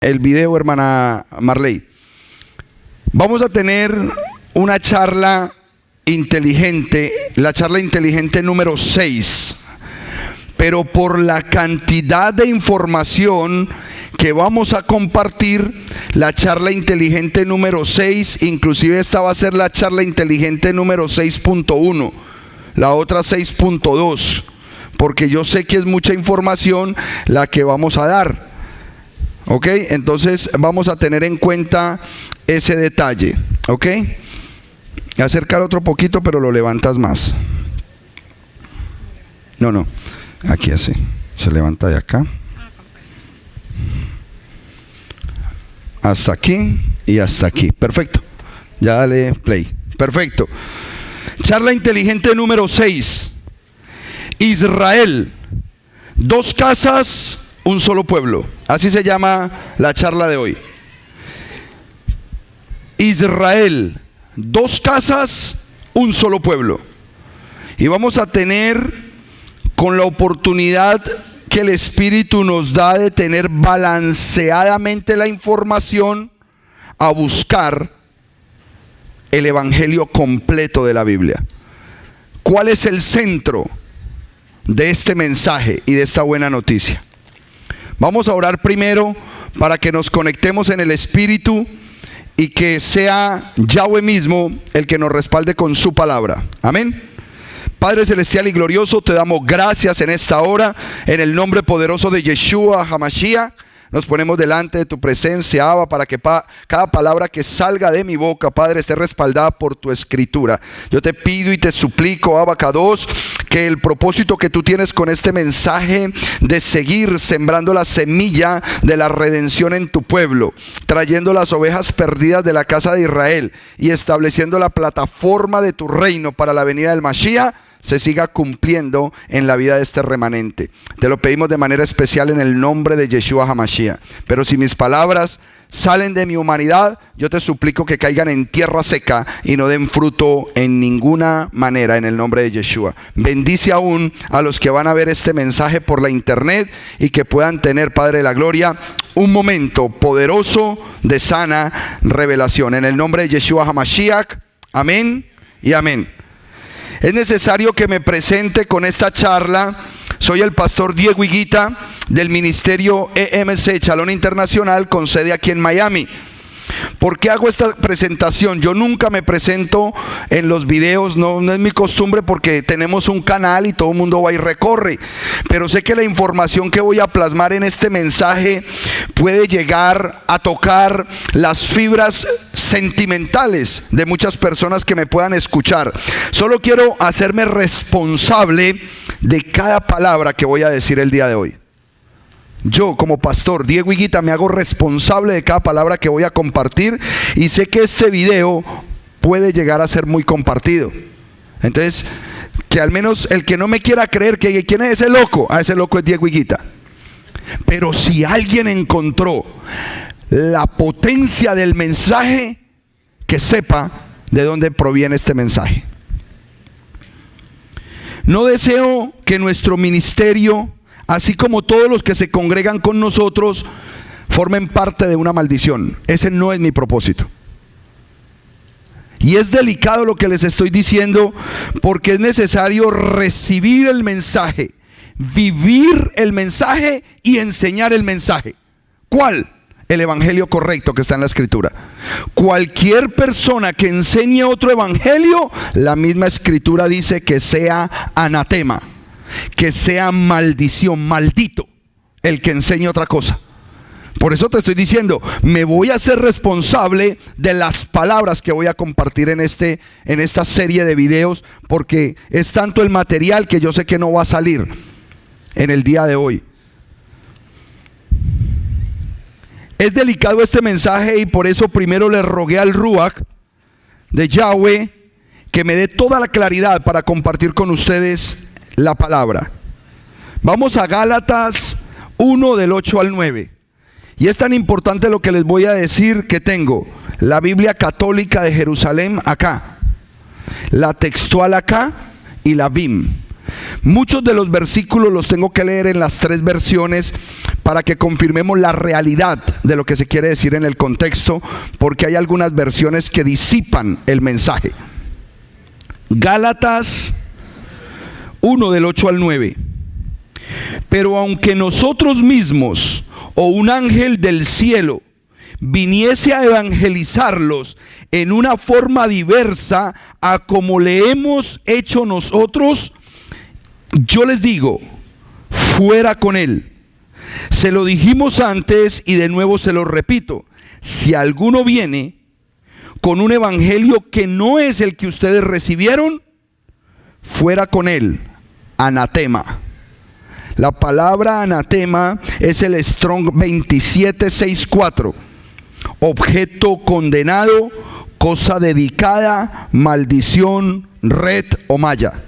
el video, hermana Marley. Vamos a tener una charla inteligente, la charla inteligente número 6. Pero por la cantidad de información que vamos a compartir, la charla inteligente número 6, inclusive esta va a ser la charla inteligente número 6.1, la otra 6.2, porque yo sé que es mucha información la que vamos a dar. ¿Ok? Entonces vamos a tener en cuenta ese detalle. ¿Ok? Acercar otro poquito, pero lo levantas más. No. Aquí así. Se levanta de acá. Hasta aquí y hasta aquí. Perfecto. Ya dale play. Perfecto. Charla inteligente número 6. Israel. 2 casas, un solo pueblo. Así se llama la charla de hoy. Israel, 2 casas, un solo pueblo. Y vamos a tener, con la oportunidad que el Espíritu nos da de tener balanceadamente la información, a buscar el evangelio completo de la Biblia. ¿Cuál es el centro de este mensaje y de esta buena noticia? Vamos a orar primero para que nos conectemos en el Espíritu y que sea Yahweh mismo el que nos respalde con su palabra. Amén. Padre celestial y glorioso, te damos gracias en esta hora, en el nombre poderoso de Yeshua HaMashiach. Nos ponemos delante de tu presencia, Abba, para que cada palabra que salga de mi boca, Padre, esté respaldada por tu escritura. Yo te pido y te suplico, Abba Kadosh, que el propósito que tú tienes con este mensaje de seguir sembrando la semilla de la redención en tu pueblo, trayendo las ovejas perdidas de la casa de Israel y estableciendo la plataforma de tu reino para la venida del Mashiach, se siga cumpliendo en la vida de este remanente. Te lo pedimos de manera especial en el nombre de Yeshua HaMashiach. Pero si mis palabras salen de mi humanidad, yo te suplico que caigan en tierra seca y no den fruto en ninguna manera, en el nombre de Yeshua. Bendice aún a los que van a ver este mensaje por la internet y que puedan tener, Padre de la Gloria, un momento poderoso de sana revelación. En el nombre de Yeshua HaMashiach, amén y amén. Es necesario que me presente con esta charla. Soy el pastor Diego Higuita del ministerio EMC Shalom Internacional con sede aquí en Miami. ¿Por qué hago esta presentación? Yo nunca me presento en los videos, no es mi costumbre, porque tenemos un canal y todo el mundo va y recorre. Pero sé que la información que voy a plasmar en este mensaje puede llegar a tocar las fibras sentimentales de muchas personas que me puedan escuchar. Solo quiero hacerme responsable de cada palabra que voy a decir el día de hoy. Yo como pastor Diego Higuita me hago responsable de cada palabra que voy a compartir y sé que este video puede llegar a ser muy compartido. Entonces, que al menos el que no me quiera creer que quién es ese loco, ese loco es Diego Higuita. Pero si alguien encontró la potencia del mensaje, que sepa de dónde proviene este mensaje. No deseo que nuestro ministerio, así como todos los que se congregan con nosotros, formen parte de una maldición. Ese no es mi propósito. Y es delicado lo que les estoy diciendo, porque es necesario recibir el mensaje, vivir el mensaje y enseñar el mensaje. ¿Cuál? El evangelio correcto que está en la escritura. Cualquier persona que enseñe otro evangelio, la misma escritura dice que sea anatema, que sea maldición, maldito el que enseñe otra cosa. Por eso te estoy diciendo, me voy a hacer responsable de las palabras que voy a compartir en esta serie de videos, porque es tanto el material que yo sé que no va a salir en el día de hoy. Es delicado este mensaje y por eso primero le rogué al Ruach de Yahweh que me dé toda la claridad para compartir con ustedes la palabra. Vamos a Gálatas 1 del 8 al 9. Y es tan importante lo que les voy a decir que tengo la Biblia Católica de Jerusalén acá, la textual acá y la BIM. Muchos de los versículos los tengo que leer en las 3 versiones para que confirmemos la realidad de lo que se quiere decir en el contexto, porque hay algunas versiones que disipan el mensaje. Gálatas 1 del 8 al 9. Pero aunque nosotros mismos o un ángel del cielo viniese a evangelizarlos en una forma diversa a como le hemos hecho nosotros, yo les digo, fuera con él. Se lo dijimos antes y de nuevo se lo repito: si alguno viene con un evangelio que no es el que ustedes recibieron, fuera con él. Anatema. La palabra anatema es el Strong 2764. Objeto condenado, cosa dedicada, maldición, red o malla.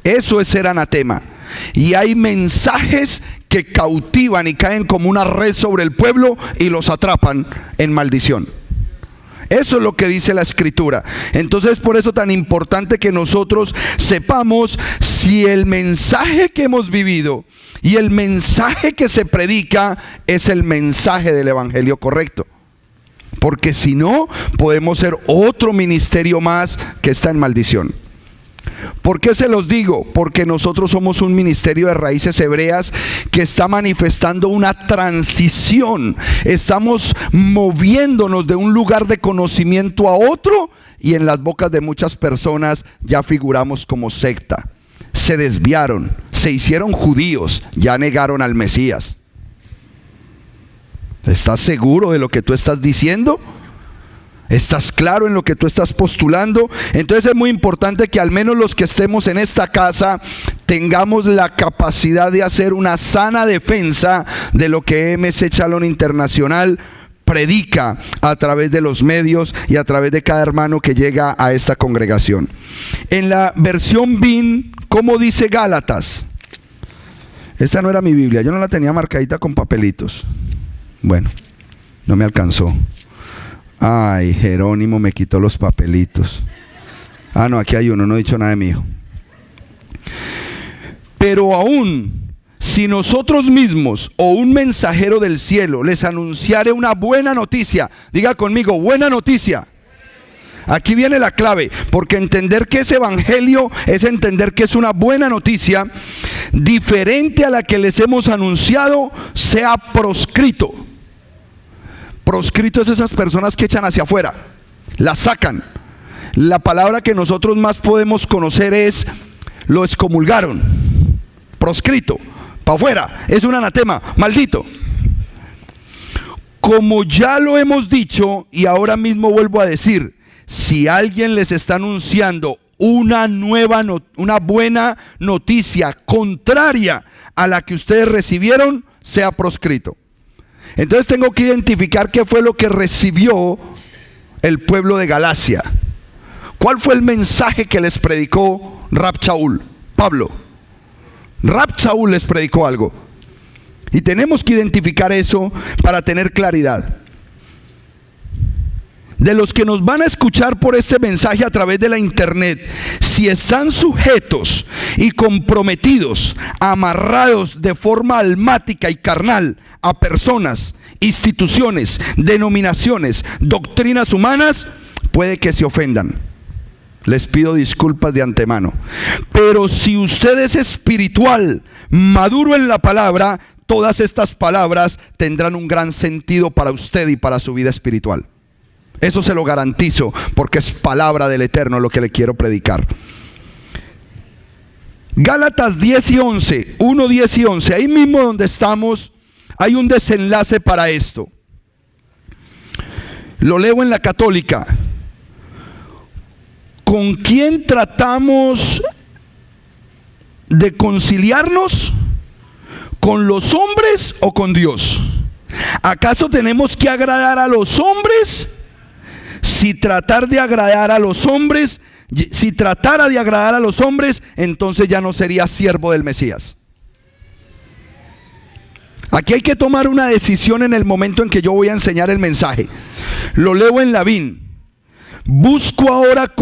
Eso es ser anatema. Y hay mensajes que cautivan y caen como una red sobre el pueblo y los atrapan en maldición. Eso es lo que dice la Escritura. Entonces, por eso tan importante que nosotros sepamos si el mensaje que hemos vivido y el mensaje que se predica es el mensaje del evangelio correcto. Porque si no, podemos ser otro ministerio más que está en maldición. ¿Por qué se los digo? Porque nosotros somos un ministerio de raíces hebreas que está manifestando una transición. Estamos moviéndonos de un lugar de conocimiento a otro, y en las bocas de muchas personas ya figuramos como secta. Se desviaron, se hicieron judíos, ya negaron al Mesías. ¿Estás seguro de lo que tú estás diciendo? ¿Estás claro en lo que tú estás postulando? Entonces es muy importante que al menos los que estemos en esta casa tengamos la capacidad de hacer una sana defensa de lo que MC Shalom Internacional predica a través de los medios y a través de cada hermano que llega a esta congregación. En la versión BIN, ¿cómo dice Gálatas? Esta no era mi Biblia, yo no la tenía marcadita con papelitos. Bueno, no me alcanzó. Ay, Jerónimo me quitó los papelitos. Ah, no, aquí hay uno, no he dicho nada de mío. Pero aún si nosotros mismos o un mensajero del cielo les anunciare una buena noticia, diga conmigo, buena noticia. Aquí viene la clave, porque entender que ese evangelio es entender que es una buena noticia, diferente a la que les hemos anunciado, sea proscrito. Proscrito es esas personas que echan hacia afuera, las sacan. La palabra que nosotros más podemos conocer es: lo excomulgaron. Proscrito, para afuera, es un anatema, maldito. Como ya lo hemos dicho y ahora mismo vuelvo a decir, si alguien les está anunciando una buena noticia contraria a la que ustedes recibieron, sea proscrito. Entonces tengo que identificar qué fue lo que recibió el pueblo de Galacia. ¿Cuál fue el mensaje que les predicó Rab Shaul? Pablo. Rab Shaul les predicó algo. Y tenemos que identificar eso para tener claridad. De los que nos van a escuchar por este mensaje a través de la internet, si están sujetos y comprometidos, amarrados de forma almática y carnal a personas, instituciones, denominaciones, doctrinas humanas, puede que se ofendan. Les pido disculpas de antemano. Pero si usted es espiritual, maduro en la palabra, todas estas palabras tendrán un gran sentido para usted y para su vida espiritual. Eso se lo garantizo, porque es palabra del Eterno lo que le quiero predicar. Gálatas 10 y 11, 1, 10 y 11, ahí mismo donde estamos, hay un desenlace para esto. Lo leo en la católica. ¿Con quién tratamos de conciliarnos? ¿Con los hombres o con Dios? ¿Acaso tenemos que agradar a los hombres? Si tratar de agradar a los hombres, si tratara de agradar a los hombres, entonces ya no sería siervo del Mesías. Aquí hay que tomar una decisión en el momento en que yo voy a enseñar el mensaje. Lo leo en la BIN. ¿Busco ahora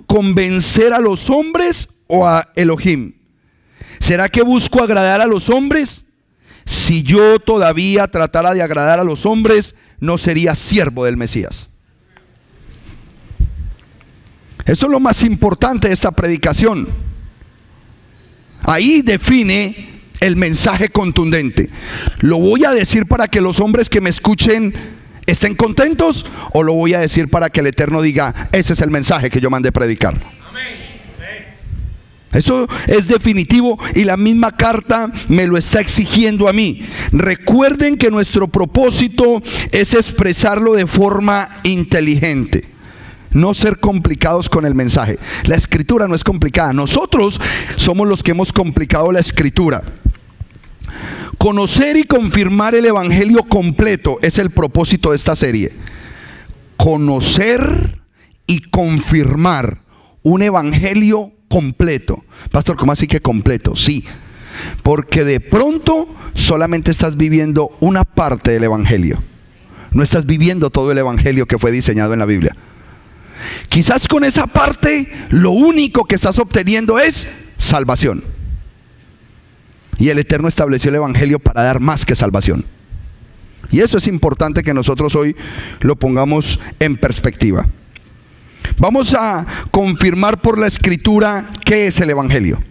convencer a los hombres o a Elohim? ¿Será que busco agradar a los hombres? Si yo todavía tratara de agradar a los hombres, no sería siervo del Mesías. Eso es lo más importante de esta predicación. Ahí define el mensaje contundente. ¿Lo voy a decir para que los hombres que me escuchen estén contentos? ¿O lo voy a decir para que el Eterno diga, ese es el mensaje que yo mandé predicar? Eso es definitivo y la misma carta me lo está exigiendo a mí. Recuerden que nuestro propósito es expresarlo de forma inteligente. No ser complicados con el mensaje. La escritura no es complicada. Nosotros somos los que hemos complicado la escritura. Conocer y confirmar el evangelio completo es el propósito de esta serie. Conocer y confirmar un evangelio completo. Pastor, ¿cómo así que completo? Sí, porque de pronto solamente estás viviendo una parte del evangelio. No estás viviendo todo el evangelio que fue diseñado en la Biblia. Quizás con esa parte lo único que estás obteniendo es salvación. Y el Eterno estableció el evangelio para dar más que salvación. Y eso es importante que nosotros hoy lo pongamos en perspectiva. Vamos a confirmar por la escritura qué es el evangelio.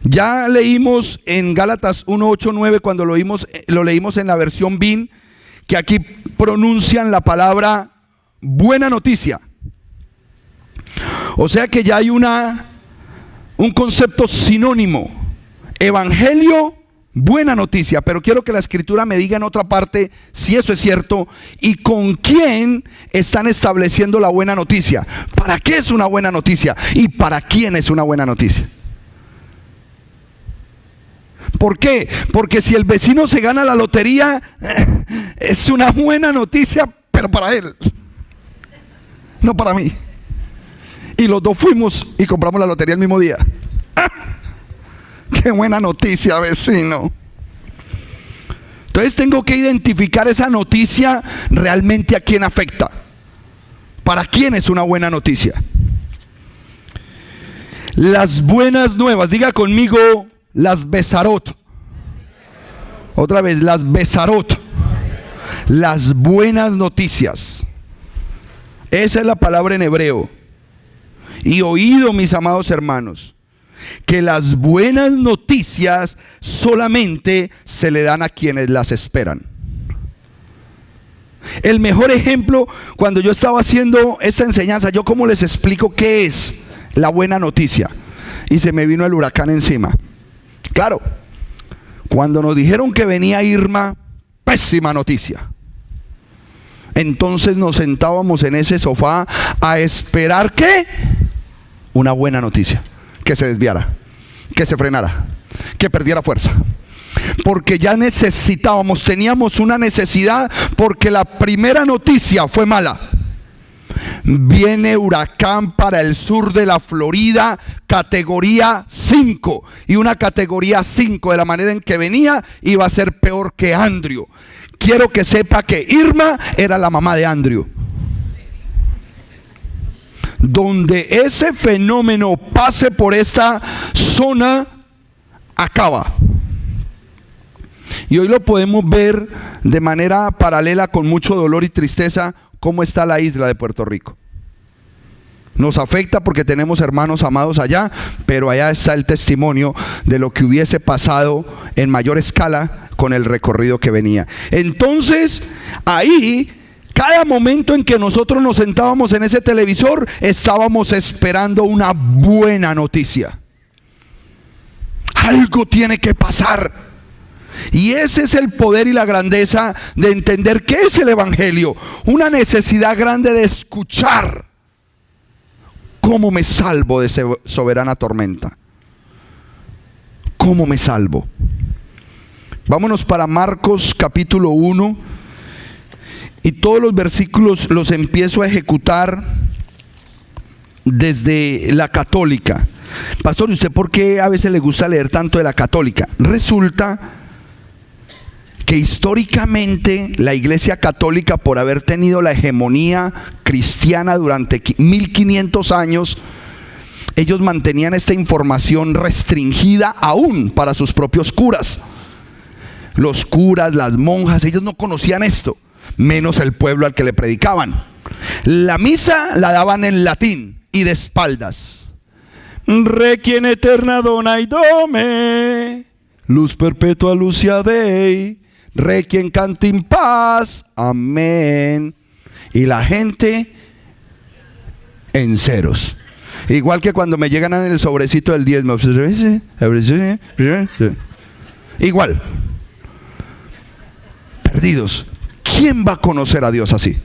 Ya leímos en Gálatas 1, 8, 9 cuando lo leímos en la versión BIN, que aquí pronuncian la palabra buena noticia. O sea que ya hay un concepto sinónimo. Evangelio, buena noticia. Pero quiero que la escritura me diga en otra parte si eso es cierto y con quién están estableciendo la buena noticia. ¿Para qué es una buena noticia? ¿Y para quién es una buena noticia? ¿Por qué? Porque si el vecino se gana la lotería, es una buena noticia, pero para él, no para mí. Y los dos fuimos y compramos la lotería el mismo día. ¡Ah! ¡Qué buena noticia, vecino! Entonces tengo que identificar esa noticia realmente a quién afecta. ¿Para quién es una buena noticia? Las buenas nuevas, diga conmigo, las Besarot. Otra vez, las Besarot. Las buenas noticias. Esa es la palabra en hebreo. Y oído, mis amados hermanos, que las buenas noticias solamente se le dan a quienes las esperan. El mejor ejemplo, cuando yo estaba haciendo esta enseñanza, yo cómo les explico qué es la buena noticia. Y se me vino el huracán encima. Claro, cuando nos dijeron que venía Irma, pésima noticia. Entonces nos sentábamos en ese sofá a esperar ¿qué? Una buena noticia. Que se desviara, que se frenara, que perdiera fuerza. Porque ya necesitábamos, teníamos una necesidad, porque la primera noticia fue mala. Viene huracán para el sur de la Florida, categoría 5. Y una categoría 5 de la manera en que venía iba a ser peor que Andrew. Quiero que sepa que Irma era la mamá de Andrew. Donde ese fenómeno pase por esta zona, acaba. Y hoy lo podemos ver de manera paralela con mucho dolor y tristeza cómo está la isla de Puerto Rico. Nos afecta porque tenemos hermanos amados allá, pero allá está el testimonio de lo que hubiese pasado en mayor escala con el recorrido que venía. Entonces, ahí, cada momento en que nosotros nos sentábamos en ese televisor, estábamos esperando una buena noticia. Algo tiene que pasar. Y ese es el poder y la grandeza de entender qué es el evangelio. Una necesidad grande de escuchar. ¿Cómo me salvo de esa soberana tormenta? ¿Cómo me salvo? Vámonos para Marcos capítulo 1. Y todos los versículos los empiezo a ejecutar desde la católica. Pastor, ¿y usted por qué a veces le gusta leer tanto de la católica? Resulta que históricamente la Iglesia Católica, por haber tenido la hegemonía cristiana durante 1500 años, ellos mantenían esta información restringida aún para sus propios curas. Los curas, las monjas, ellos no conocían esto, menos el pueblo al que le predicaban. La misa la daban en latín y de espaldas. Requiem eterna dona idome, luz perpetua lucia Dei, requiem cantim paz, amén. Y la gente en ceros. Igual que cuando me llegan en el sobrecito del diezmo. Igual. Perdidos. ¿Quién va a conocer a Dios así?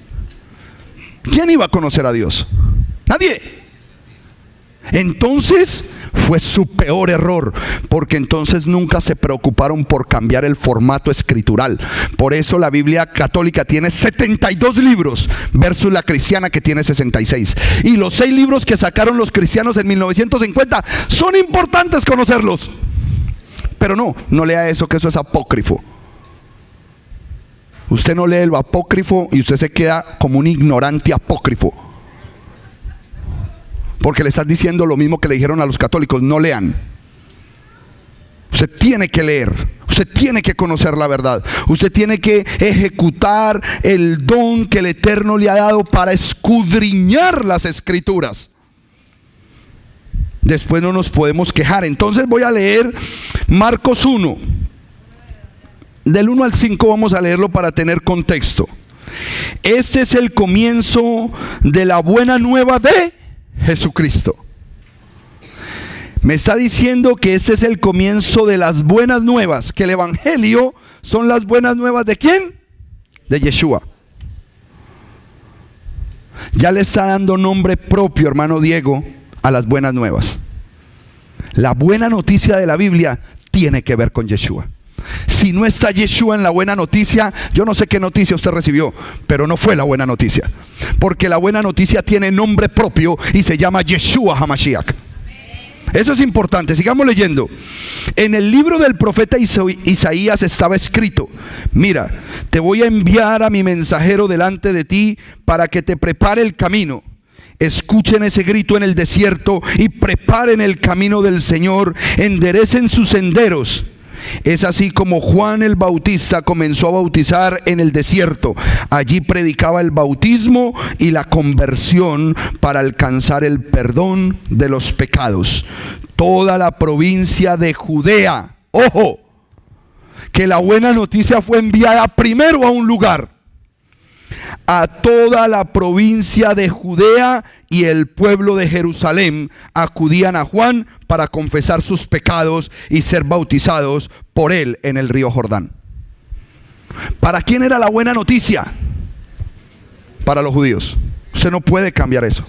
¿Quién iba a conocer a Dios? Nadie. Entonces fue su peor error, porque entonces nunca se preocuparon por cambiar el formato escritural. Por eso la Biblia católica tiene 72 libros versus la cristiana que tiene 66. Y los 6 libros que sacaron los cristianos en 1950 son importantes conocerlos. Pero no lea eso, que eso es apócrifo. Usted no lee lo apócrifo y usted se queda como un ignorante apócrifo, porque le estás diciendo lo mismo que le dijeron a los católicos: no lean. Usted tiene que leer, usted tiene que conocer la verdad, usted tiene que ejecutar el don que el Eterno le ha dado para escudriñar las Escrituras. Después no nos podemos quejar. Entonces voy a leer Marcos 1. Del 1 al 5 vamos a leerlo para tener contexto. Este es el comienzo de la buena nueva de Jesucristo. Me está diciendo que este es el comienzo de las buenas nuevas, que el evangelio son las buenas nuevas ¿de quién? De Yeshua. Ya le está dando nombre propio, hermano Diego, a las buenas nuevas. La buena noticia de la Biblia tiene que ver con Yeshua. Si no está Yeshua en la buena noticia, yo no sé qué noticia usted recibió, pero no fue la buena noticia, porque la buena noticia tiene nombre propio y se llama Yeshua HaMashiach. Eso es importante. Sigamos leyendo. En el libro del profeta Isaías estaba escrito: mira, te voy a enviar a mi mensajero delante de ti para que te prepare el camino. Escuchen ese grito en el desierto y preparen el camino del Señor, enderecen sus senderos. Es así como Juan el Bautista comenzó a bautizar en el desierto. Allí predicaba el bautismo y la conversión para alcanzar el perdón de los pecados. Toda la provincia de Judea, ojo, que la buena noticia fue enviada primero a un lugar. A toda la provincia de Judea y el pueblo de Jerusalén acudían a Juan para confesar sus pecados y ser bautizados por él en el río Jordán. ¿Para quién era la buena noticia? Para los judíos. Usted no puede cambiar eso.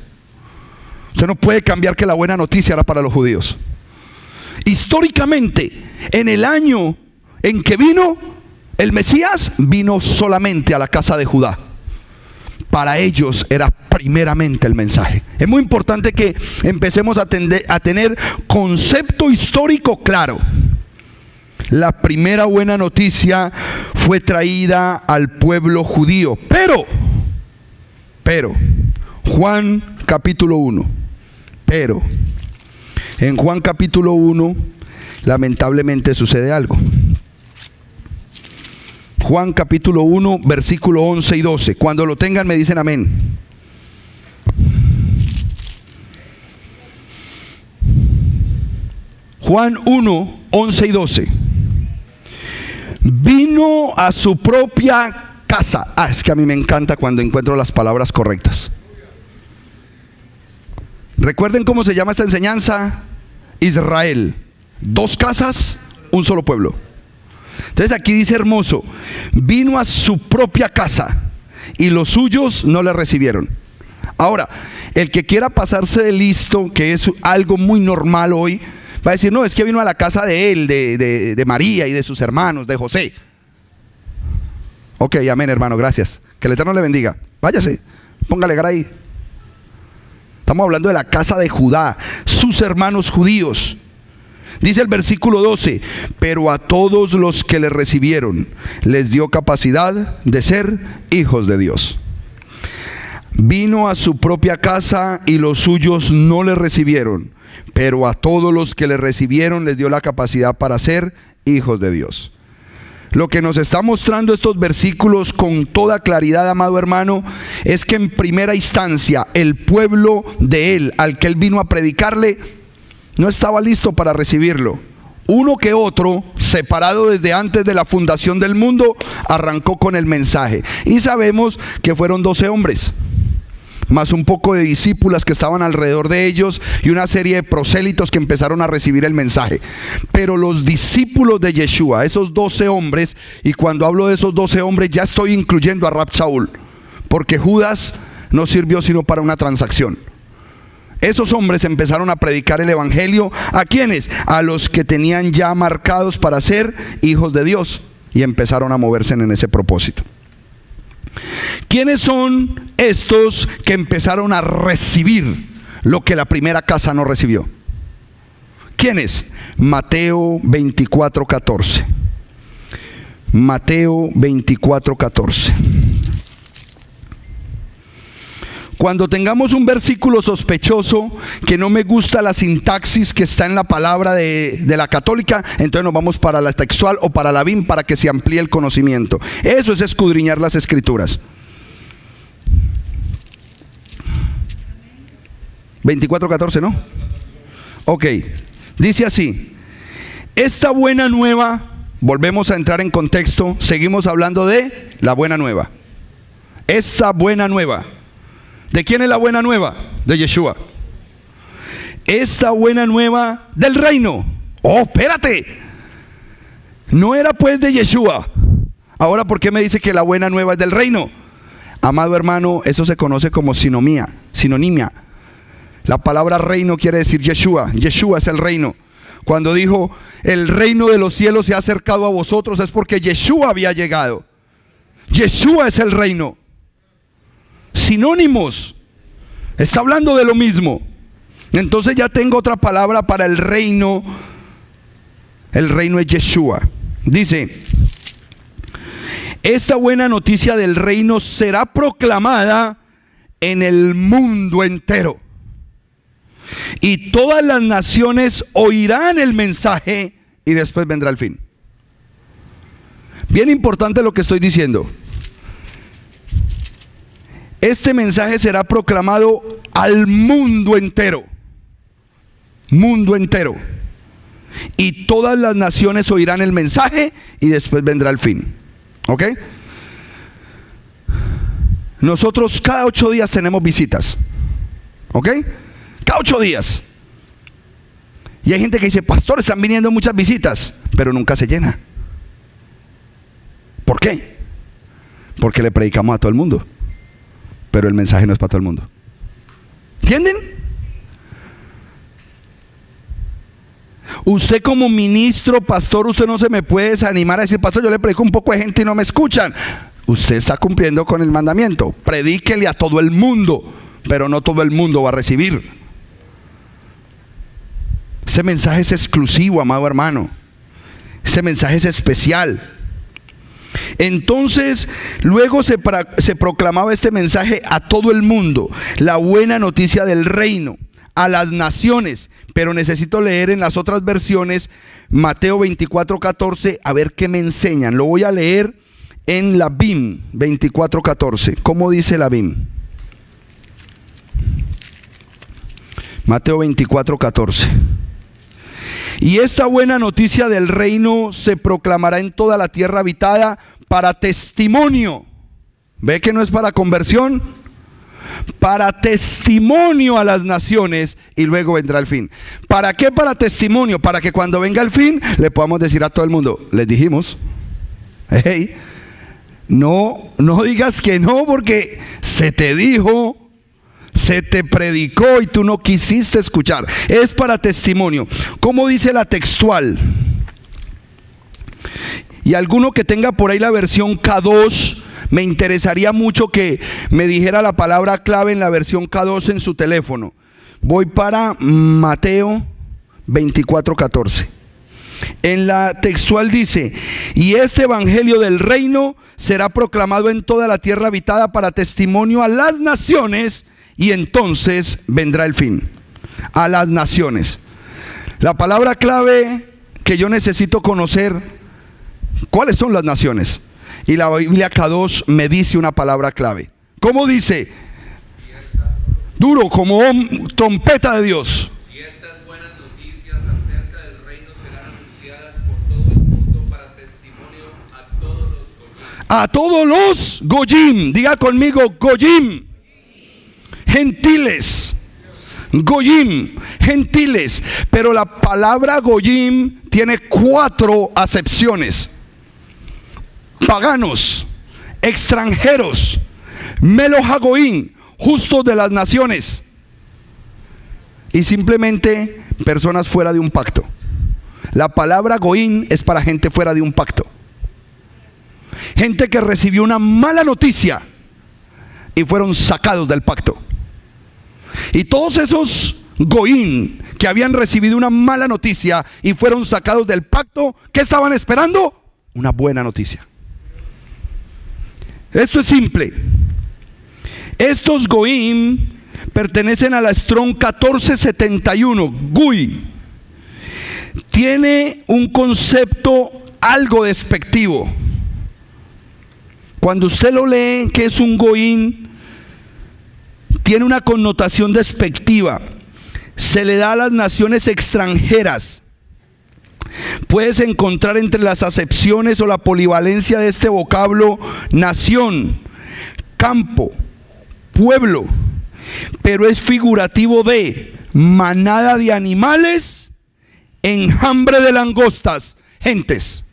Usted no puede cambiar que la buena noticia era para los judíos. Históricamente, en el año en que vino el Mesías, vino solamente a la casa de Judá. Para ellos era primeramente el mensaje. Es muy importante que empecemos a tener concepto histórico claro. La primera buena noticia fue traída al pueblo judío. Pero, Juan capítulo 1. Pero, en Juan capítulo 1, lamentablemente sucede algo. Juan capítulo 1, versículo 11 y 12. Cuando lo tengan me dicen amén. Juan 1, 11 y 12. Vino a su propia casa. Es que a mí me encanta cuando encuentro las palabras correctas. Recuerden cómo se llama esta enseñanza: Israel. 2 casas, un solo pueblo. Entonces aquí dice hermoso: vino a su propia casa y los suyos no le recibieron. Ahora, el que quiera pasarse de listo, que es algo muy normal hoy, va a decir: no, es que vino a la casa de él, de María y de sus hermanos, de José. Ok, amén, hermano, gracias. Que el Eterno le bendiga. Váyase, póngale cara ahí. Estamos hablando de la casa de Judá, sus hermanos judíos. Dice el versículo 12: pero a todos los que le recibieron les dio capacidad de ser hijos de Dios. Vino a su propia casa y los suyos no le recibieron. pero a todos los que le recibieron les dio la capacidad para ser hijos de Dios. Lo que nos está mostrando estos versículos con toda claridad, amado hermano, es que en primera instancia el pueblo de Él, al que Él vino a predicarle, no estaba listo para recibirlo. Uno que otro, separado desde antes de la fundación del mundo, arrancó con el mensaje. Y sabemos que fueron 12 hombres, más un poco de discípulas que estaban alrededor de ellos y una serie de prosélitos que empezaron a recibir el mensaje. Pero los discípulos de Yeshua, esos 12 hombres, y cuando hablo de esos 12 hombres ya estoy incluyendo a Rab Shaul, porque Judas no sirvió sino para una transacción. Esos hombres empezaron a predicar el evangelio. ¿A quiénes? A los que tenían ya marcados para ser hijos de Dios, y empezaron a moverse en ese propósito. ¿Quiénes son estos que empezaron a recibir lo que la primera casa no recibió? ¿Quiénes? Mateo 24:14. Mateo 24:14. Cuando tengamos un versículo sospechoso, que no me gusta la sintaxis que está en la palabra de la católica, entonces nos vamos para la textual o para la BIM para que se amplíe el conocimiento. Eso es escudriñar las escrituras. 24:14, ¿no? Ok, dice así: esta buena nueva, volvemos a entrar en contexto, seguimos hablando de la buena nueva. Esta buena nueva. ¿De quién es la buena nueva? De Yeshua. Esta buena nueva del reino. Oh, espérate. No era pues de Yeshua. Ahora, ¿por qué me dice que la buena nueva es del reino? Amado hermano, eso se conoce como sinonimia. La palabra reino quiere decir Yeshua. Yeshua es el reino. Cuando dijo, el reino de los cielos se ha acercado a vosotros, es porque Yeshua había llegado. Yeshua es el reino. Sinónimos, está hablando de lo mismo. Entonces ya tengo otra palabra para el reino. El reino es Yeshua. Dice: esta buena noticia del reino será proclamada en el mundo entero, y todas las naciones oirán el mensaje, y después vendrá el fin. Bien importante lo que estoy diciendo. Este mensaje será proclamado al mundo entero. Mundo entero. Y todas las naciones oirán el mensaje, y después vendrá el fin. ¿Ok? Nosotros cada 8 días tenemos visitas. ¿Ok? Cada 8 días. Y hay gente que dice: pastor, están viniendo muchas visitas, pero nunca se llena. ¿Por qué? Porque le predicamos a todo el mundo, pero el mensaje no es para todo el mundo. ¿Entienden? Usted como ministro, pastor, usted no se me puede desanimar a decir: pastor, yo le predico a un poco de gente y no me escuchan. Usted está cumpliendo con el mandamiento. Predíquele a todo el mundo, pero no todo el mundo va a recibir. Ese mensaje es exclusivo, amado hermano. Ese mensaje es especial. Entonces, luego se proclamaba este mensaje a todo el mundo, la buena noticia del reino, a las naciones. Pero necesito leer en las otras versiones Mateo 24:14, a ver qué me enseñan. Lo voy a leer en la BIM 24:14. ¿Cómo dice la BIM? Mateo 24:14. Y esta buena noticia del reino se proclamará en toda la tierra habitada para testimonio. ¿Ve que no es para conversión? Para testimonio a las naciones, y luego vendrá el fin. ¿Para qué para testimonio? Para que cuando venga el fin le podamos decir a todo el mundo: les dijimos. Hey, no digas que no, porque se te dijo, se te predicó y tú no quisiste escuchar. Es para testimonio. ¿Cómo dice la textual? Y alguno que tenga por ahí la versión K2, me interesaría mucho que me dijera la palabra clave en la versión K2 en su teléfono. Voy para Mateo 24:14. En la textual dice: y este evangelio del reino será proclamado en toda la tierra habitada para testimonio a las naciones, y entonces vendrá el fin. a las naciones. La palabra clave que yo necesito conocer, ¿cuáles son las naciones? Y la Biblia Kadosh me dice una palabra clave. ¿Cómo dice? Duro como trompeta de Dios. Y estas buenas noticias acerca del reino serán anunciadas por todo el mundo para testimonio a todos los goyim. A todos los goyim. Diga conmigo, goyim. Gentiles. Goyim, gentiles. Pero la palabra goyim tiene 4 acepciones: paganos, extranjeros, melohagoim, justos de las naciones, y simplemente personas fuera de un pacto. La palabra goyim es para gente fuera de un pacto, gente que recibió una mala noticia y fueron sacados del pacto. Y todos esos goyim que habían recibido una mala noticia y fueron sacados del pacto, ¿qué estaban esperando? Una buena noticia. Esto es simple. Estos goyim pertenecen a la Strong 1471. Gui tiene un concepto algo despectivo. Cuando usted lo lee, que es un goyim, tiene una connotación despectiva. Se le da a las naciones extranjeras. Puedes encontrar entre las acepciones o la polivalencia de este vocablo nación, campo, pueblo, pero es figurativo de manada de animales, enjambre de langostas, gentes.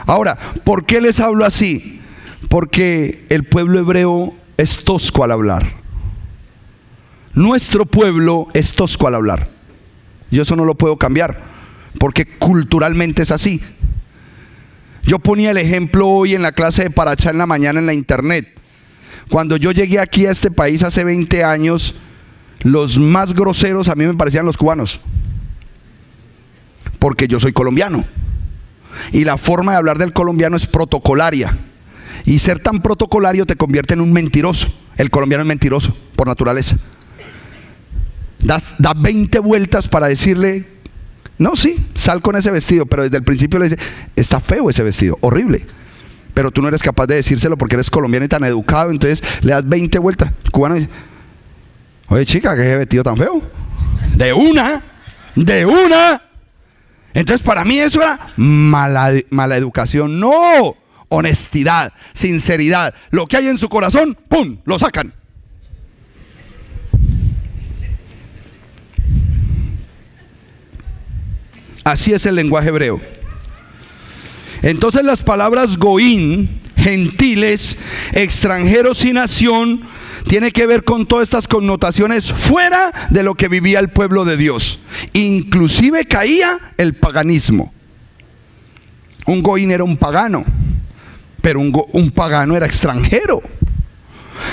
Ahora, ¿por qué les hablo así? Porque el pueblo hebreo es tosco al hablar. Nuestro pueblo es tosco al hablar. Yo eso no lo puedo cambiar, porque culturalmente es así. Yo ponía el ejemplo hoy en la clase de Parachá en la mañana en la internet. Cuando yo llegué aquí a este país hace 20 años, los más groseros a mí me parecían los cubanos, porque yo soy colombiano y la forma de hablar del colombiano es protocolaria. Y ser tan protocolario te convierte en un mentiroso. El colombiano es mentiroso por naturaleza. Da 20 vueltas para decirle, no, sí, sal con ese vestido, pero desde el principio le dice, está feo ese vestido, horrible. Pero tú no eres capaz de decírselo porque eres colombiano y tan educado, entonces le das 20 vueltas. El cubano dice, oye chica, ¿qué es ese vestido tan feo? De una. Entonces para mí eso era mala educación. No. Honestidad, sinceridad, lo que hay en su corazón, ¡pum!, lo sacan. Así es el lenguaje hebreo. Entonces las palabras goín, gentiles, extranjeros y nación, tiene que ver con todas estas connotaciones fuera de lo que vivía el pueblo de Dios. Inclusive caía el paganismo. Un goín era un pagano, pero un pagano era extranjero.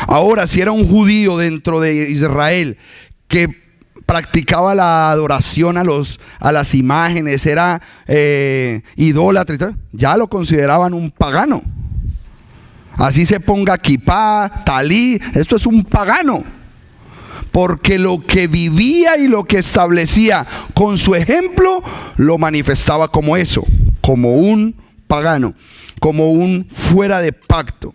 Ahora, si era un judío dentro de Israel que practicaba la adoración a las imágenes, era idólatra, ya lo consideraban un pagano. Así se ponga kipá, talí, esto es un pagano, porque lo que vivía y lo que establecía con su ejemplo lo manifestaba como eso, como un pagano, como un fuera de pacto.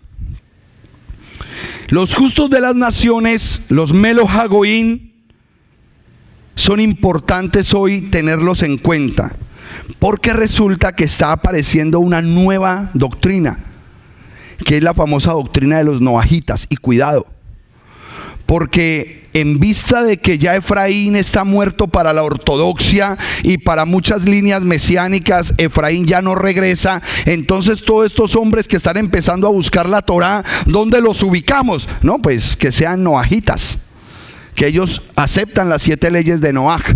Los justos de las naciones, los melohagoín, son importantes hoy tenerlos en cuenta, porque resulta que está apareciendo una nueva doctrina, que es la famosa doctrina de los noahitas. Y cuidado, porque en vista de que ya Efraín está muerto para la ortodoxia y para muchas líneas mesiánicas, Efraín ya no regresa. Entonces todos estos hombres que están empezando a buscar la Torá, ¿dónde los ubicamos? No, pues que sean noahitas, que ellos aceptan las 7 leyes de Noaj.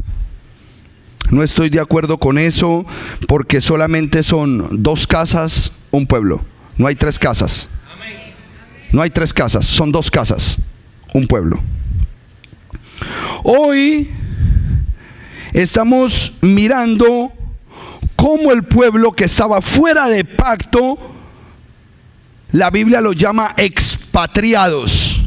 No estoy de acuerdo con eso, porque solamente son 2 casas, un pueblo. No hay 3 casas. No hay 3 casas, son 2 casas, un pueblo. Hoy estamos mirando cómo el pueblo que estaba fuera de pacto, la Biblia los llama expatriados.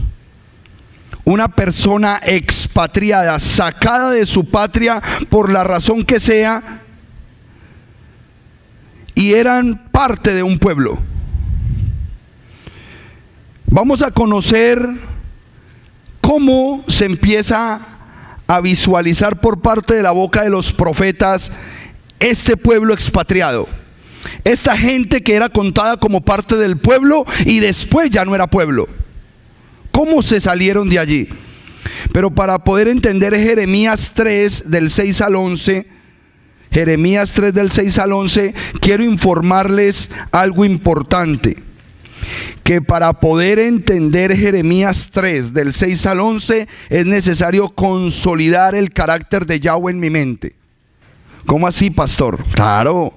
una persona expatriada, sacada de su patria por la razón que sea, y eran parte de un pueblo. Vamos a conocer cómo se empieza a visualizar por parte de la boca de los profetas este pueblo expatriado. Esta gente que era contada como parte del pueblo y después ya no era pueblo. ¿Cómo se salieron de allí? Pero para poder entender Jeremías 3 del 6 al 11, Jeremías 3 del 6 al 11, quiero informarles algo importante. Que para poder entender Jeremías 3 del 6 al 11 es necesario consolidar el carácter de Yahweh en mi mente. ¿Cómo así, pastor? Claro,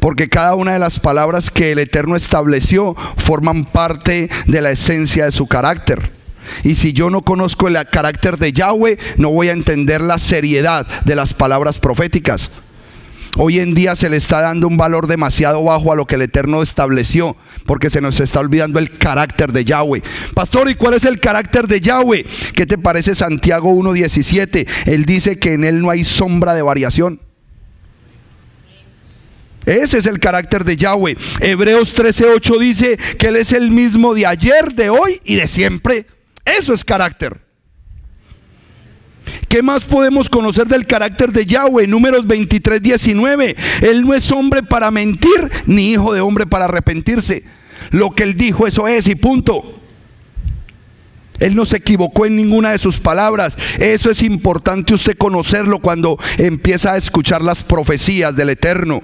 porque cada una de las palabras que el Eterno estableció forman parte de la esencia de su carácter. Y si yo no conozco el carácter de Yahweh, no voy a entender la seriedad de las palabras proféticas. Hoy en día se le está dando un valor demasiado bajo a lo que el Eterno estableció, porque se nos está olvidando el carácter de Yahweh. Pastor, ¿y cuál es el carácter de Yahweh? ¿Qué te parece Santiago 1:17? Él dice que en él no hay sombra de variación. Ese es el carácter de Yahweh. Hebreos 13:8 dice que él es el mismo de ayer, de hoy y de siempre. Eso es carácter. ¿Qué más podemos conocer del carácter de Yahweh? Números 23:19. Él no es hombre para mentir, ni hijo de hombre para arrepentirse. Lo que él dijo, eso es, y punto. Él no se equivocó en ninguna de sus palabras. Eso es importante usted conocerlo cuando empieza a escuchar las profecías del Eterno.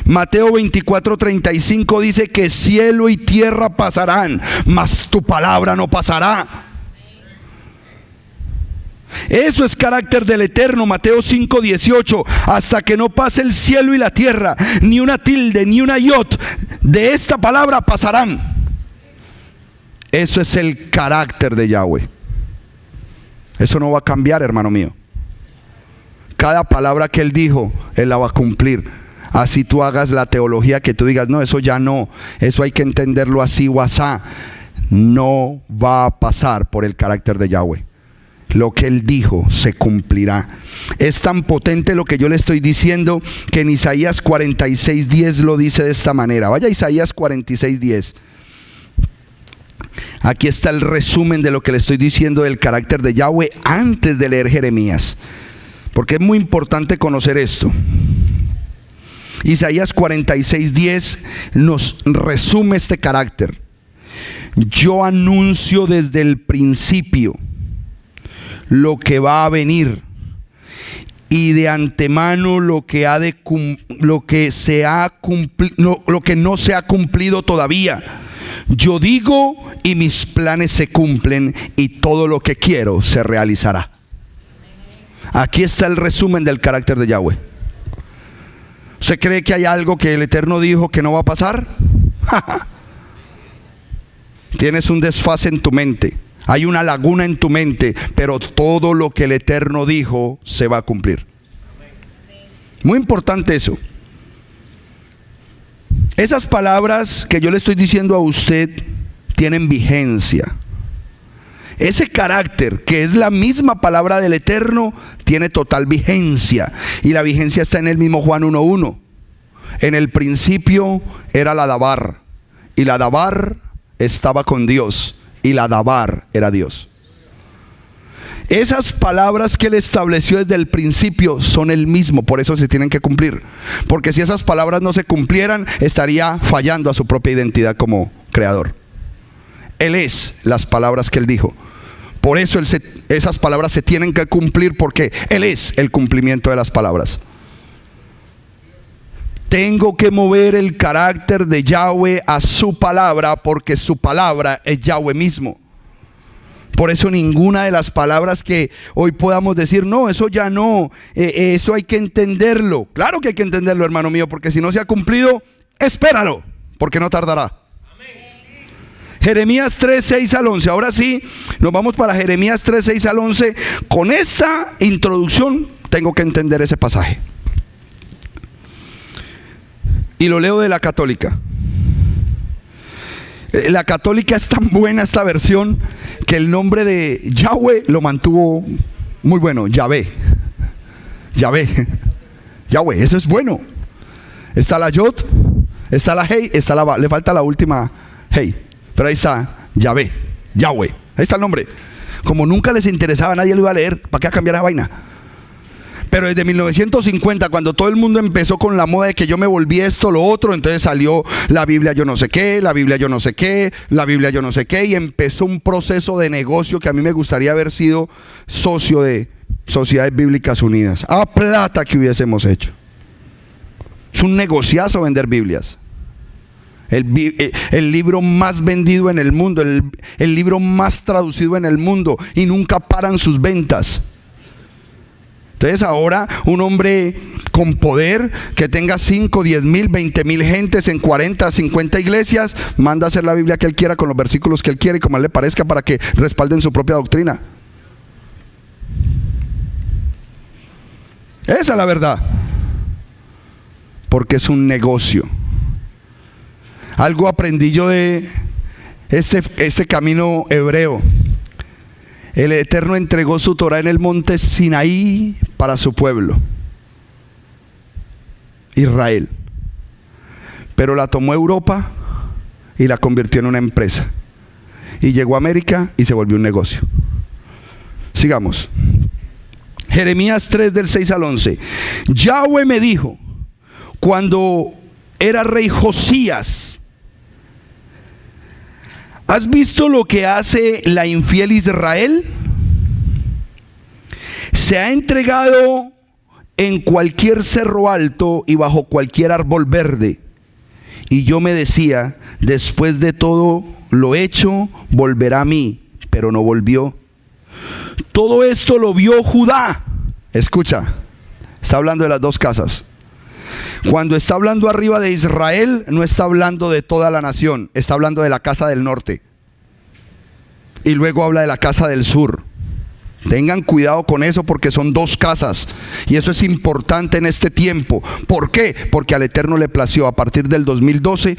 Mateo 24:35 dice que cielo y tierra pasarán, mas tu palabra no pasará. Eso es carácter del Eterno. Mateo 5:18. Hasta que no pase el cielo y la tierra, ni una tilde, ni una iot de esta palabra pasarán. Eso es el carácter de Yahweh. Eso no va a cambiar, hermano mío. Cada palabra que él dijo, él la va a cumplir. Así tú hagas la teología que tú digas, no, eso ya no, eso hay que entenderlo así o asá. No va a pasar por el carácter de Yahweh. Lo que él dijo se cumplirá. Es tan potente lo que yo le estoy diciendo que en Isaías 46:10 lo dice de esta manera. Vaya a Isaías 46:10. Aquí está el resumen de lo que le estoy diciendo del carácter de Yahweh antes de leer Jeremías, porque es muy importante conocer esto. Isaías 46:10 nos resume este carácter. Yo anuncio desde el principio lo que va a venir, y de antemano lo que no se ha cumplido todavía. Yo digo y mis planes se cumplen, y todo lo que quiero se realizará. Aquí está el resumen del carácter de Yahweh. ¿Usted cree que hay algo que el Eterno dijo que no va a pasar? Tienes un desfase en tu mente. Hay una laguna en tu mente, pero todo lo que el Eterno dijo se va a cumplir. Muy importante eso. Esas palabras que yo le estoy diciendo a usted tienen vigencia. Ese carácter, que es la misma palabra del Eterno, tiene total vigencia. Y la vigencia está en el mismo Juan 1:1. En el principio era la Dabar, y la Dabar estaba con Dios, y la Dabar era Dios. Esas palabras que él estableció desde el principio son el mismo, por eso se tienen que cumplir. Porque si esas palabras no se cumplieran, estaría fallando a su propia identidad como creador. Él es las palabras que él dijo. Por eso esas palabras se tienen que cumplir, porque él es el cumplimiento de las palabras. Tengo que mover el carácter de Yahweh a su palabra, porque su palabra es Yahweh mismo. Por eso ninguna de las palabras que hoy podamos decir, no, eso ya no, eso hay que entenderlo. Claro que hay que entenderlo, hermano mío, porque si no se ha cumplido, espéralo, porque no tardará. Jeremías 3:6 al 11. Ahora sí, nos vamos para Jeremías 3:6 al 11. Con esta introducción tengo que entender ese pasaje. Y lo leo de la Católica. La católica es tan buena esta versión que el nombre de Yahweh lo mantuvo muy bueno. Yahvé, eso es bueno. Está la Yod, está la Hey, está la Va. Le falta la última Hey, pero ahí está Yahvé, Yahweh. Ahí está el nombre. Como nunca les interesaba, nadie lo iba a leer. ¿Para qué cambiar esa vaina? Pero desde 1950, cuando todo el mundo empezó con la moda de que yo me volví esto, lo otro, entonces salió la Biblia yo no sé qué, la Biblia yo no sé qué, la Biblia yo no sé qué, y empezó un proceso de negocio que a mí me gustaría haber sido socio de Sociedades Bíblicas Unidas. A plata que hubiésemos hecho. Es un negociazo vender Biblias. El libro más vendido en el mundo, el libro más traducido en el mundo, y nunca paran sus ventas. Entonces ahora un hombre con poder que tenga 5, 10 mil, 20 mil gentes en 40, 50 iglesias, manda a hacer la Biblia que él quiera con los versículos que él quiere y como a él le parezca para que respalden su propia doctrina. Esa es la verdad. Porque es un negocio. Algo aprendí yo de este camino hebreo. El Eterno entregó su Torah en el monte Sinaí para su pueblo, Israel. Pero la tomó Europa y la convirtió en una empresa. Y llegó a América y se volvió un negocio. Sigamos. Jeremías 3 del 6 al 11. Yahweh me dijo, cuando era rey Josías: ¿has visto lo que hace la infiel Israel? Se ha entregado en cualquier cerro alto y bajo cualquier árbol verde. Y yo me decía, después de todo lo hecho, volverá a mí, pero no volvió. Todo esto lo vio Judá. Escucha, está hablando de las dos casas. Cuando está hablando arriba de Israel, no está hablando de toda la nación, está hablando de la casa del norte. Y luego habla de la casa del sur. Tengan cuidado con eso porque son dos casas. Y eso es importante en este tiempo. ¿Por qué? Porque al Eterno le plació a partir del 2012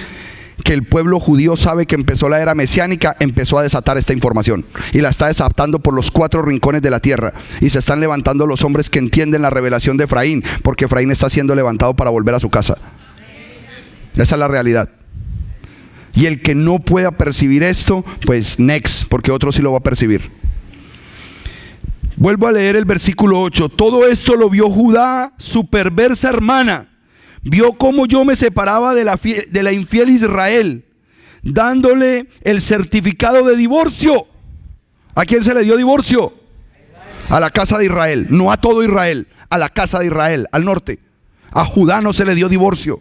que el pueblo judío sabe que empezó la era mesiánica, empezó a desatar esta información. Y la está desatando por los 4 rincones de la tierra. Y se están levantando los hombres que entienden la revelación de Efraín, porque Efraín está siendo levantado para volver a su casa. Esa es la realidad. Y el que no pueda percibir esto, pues next, porque otro sí lo va a percibir. Vuelvo a leer el versículo 8. Todo esto lo vio Judá, su perversa hermana. Vio cómo yo me separaba de la infiel Israel, dándole el certificado de divorcio. ¿A quién se le dio divorcio? A la casa de Israel. No a todo Israel, a la casa de Israel, al norte. A Judá no se le dio divorcio.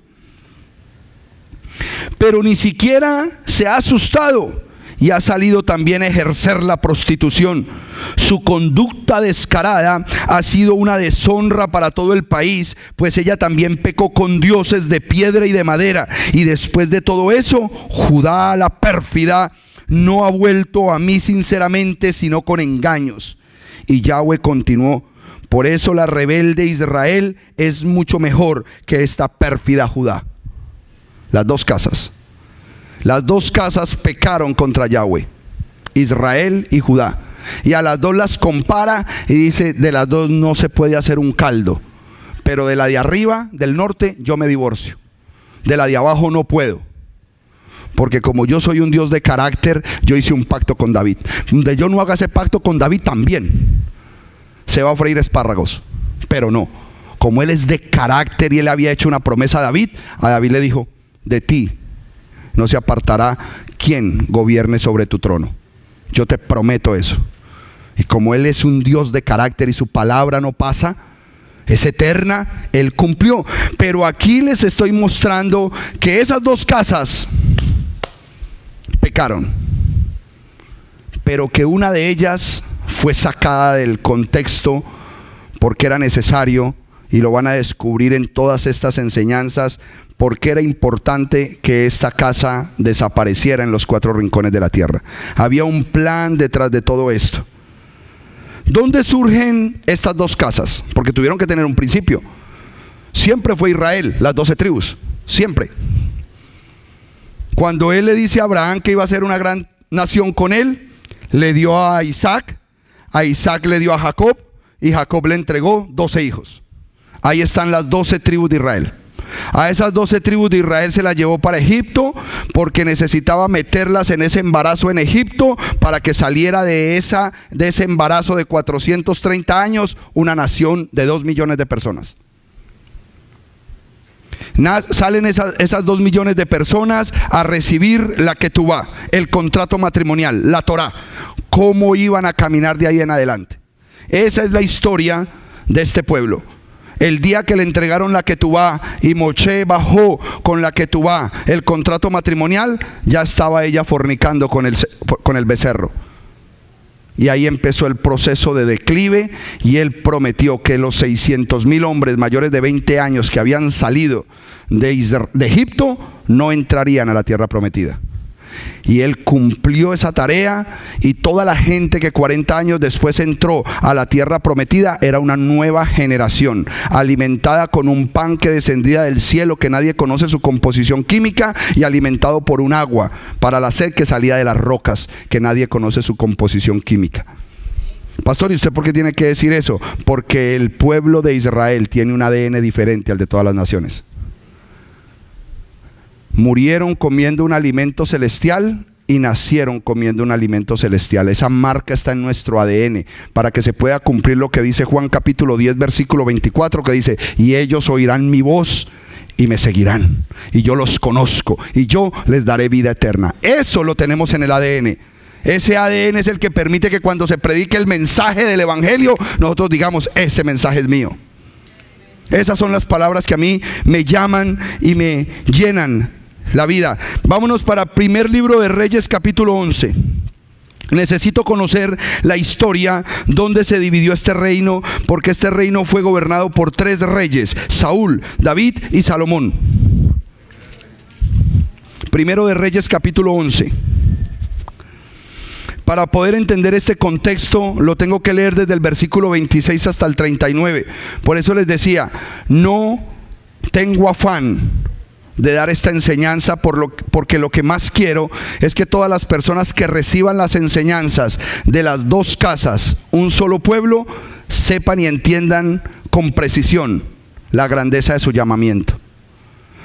Pero ni siquiera se ha asustado y ha salido también a ejercer la prostitución. Su conducta descarada ha sido una deshonra para todo el país, pues ella también pecó con dioses de piedra y de madera. Y después de todo eso, Judá la pérfida no ha vuelto a mí sinceramente, sino con engaños. Y Yahweh continuó: por eso la rebelde Israel es mucho mejor que esta pérfida Judá. Las dos casas. Las dos casas pecaron contra Yahweh, Israel y Judá. Y a las dos las compara y dice, de las dos no se puede hacer un caldo. Pero de la de arriba, del norte, yo me divorcio. De la de abajo no puedo. Porque como yo soy un Dios de carácter, yo hice un pacto con David. Donde yo no haga ese pacto con David también se va a freír espárragos. Pero no, como él es de carácter y él había hecho una promesa a David le dijo, de ti no se apartará quien gobierne sobre tu trono. Yo te prometo eso. Y como él es un Dios de carácter y su palabra no pasa, es eterna, él cumplió. Pero aquí les estoy mostrando que esas dos casas pecaron, pero que una de ellas fue sacada del contexto porque era necesario, y lo van a descubrir en todas estas enseñanzas, porque era importante que esta casa desapareciera en los 4 rincones de la tierra. Había un plan detrás de todo esto. ¿Dónde surgen estas dos casas? Porque tuvieron que tener un principio. Siempre fue Israel, las 12 tribus, siempre. Cuando él le dice a Abraham que iba a ser una gran nación con él, le dio a Isaac le dio a Jacob, y Jacob le entregó 12 hijos. Ahí están las 12 tribus de Israel. A esas 12 tribus de Israel se las llevó para Egipto, porque necesitaba meterlas en ese embarazo en Egipto, para que saliera de ese embarazo de 430 años una nación de 2 millones de personas. Salen esas 2 millones de personas a recibir la Ketubá, el contrato matrimonial, la Torá. ¿Cómo iban a caminar de ahí en adelante? Esa es la historia de este pueblo. El día que le entregaron la Ketubá y Moshe bajó con la Ketubá, el contrato matrimonial, ya estaba ella fornicando con el becerro. Y ahí empezó el proceso de declive, y él prometió que los 600,000 hombres mayores de 20 años que habían salido de Egipto no entrarían a la tierra prometida. Y él cumplió esa tarea, y toda la gente que 40 años después entró a la tierra prometida era una nueva generación, alimentada con un pan que descendía del cielo, que nadie conoce su composición química, y alimentado por un agua para la sed que salía de las rocas, que nadie conoce su composición química. Pastor, ¿y usted por qué tiene que decir eso? Porque el pueblo de Israel tiene un ADN diferente al de todas las naciones. Murieron comiendo un alimento celestial y nacieron comiendo un alimento celestial. Esa marca está en nuestro ADN, para que se pueda cumplir lo que dice Juan capítulo 10 versículo 24, que dice: y ellos oirán mi voz y me seguirán, y yo los conozco, y yo les daré vida eterna. Eso lo tenemos en el ADN. Ese ADN es el que permite que cuando se predique el mensaje del evangelio, nosotros digamos: ese mensaje es mío. Esas son las palabras que a mí me llaman y me llenan la vida. Vámonos para primer libro de Reyes capítulo 11. Necesito conocer la historia donde se dividió este reino, porque este reino fue gobernado por 3 reyes: Saúl, David y Salomón. Primero de Reyes capítulo 11. Para poder entender este contexto, lo tengo que leer desde el versículo 26 hasta el 39. Por eso les decía, no tengo afán de dar esta enseñanza, porque lo que más quiero es que todas las personas que reciban las enseñanzas de las 2 casas, un solo pueblo, sepan y entiendan con precisión la grandeza de su llamamiento.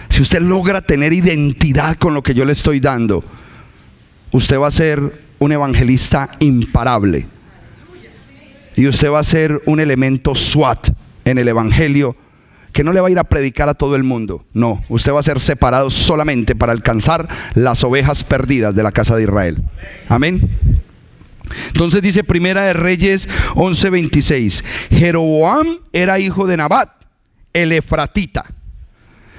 Si usted logra tener identidad con lo que yo le estoy dando, usted va a ser un evangelista imparable, y usted va a ser un elemento SWAT en el evangelio, que no le va a ir a predicar a todo el mundo. No, usted va a ser separado solamente para alcanzar las ovejas perdidas de la casa de Israel. Amén. Entonces dice Primera de Reyes 11:26. Jeroboam era hijo de Nabat, el efratita.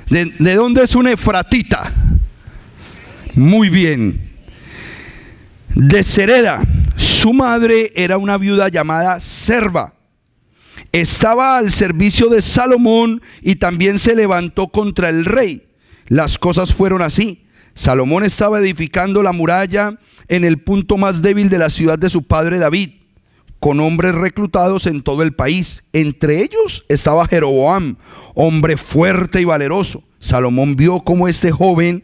¿De dónde es un efratita? Muy bien. De Sereda. Su madre era una viuda llamada Serva. Estaba al servicio de Salomón, y también se levantó contra el rey. Las cosas fueron así: Salomón estaba edificando la muralla en el punto más débil de la ciudad de su padre David, con hombres reclutados en todo el país. Entre ellos estaba Jeroboam, hombre fuerte y valeroso. Salomón vio cómo este joven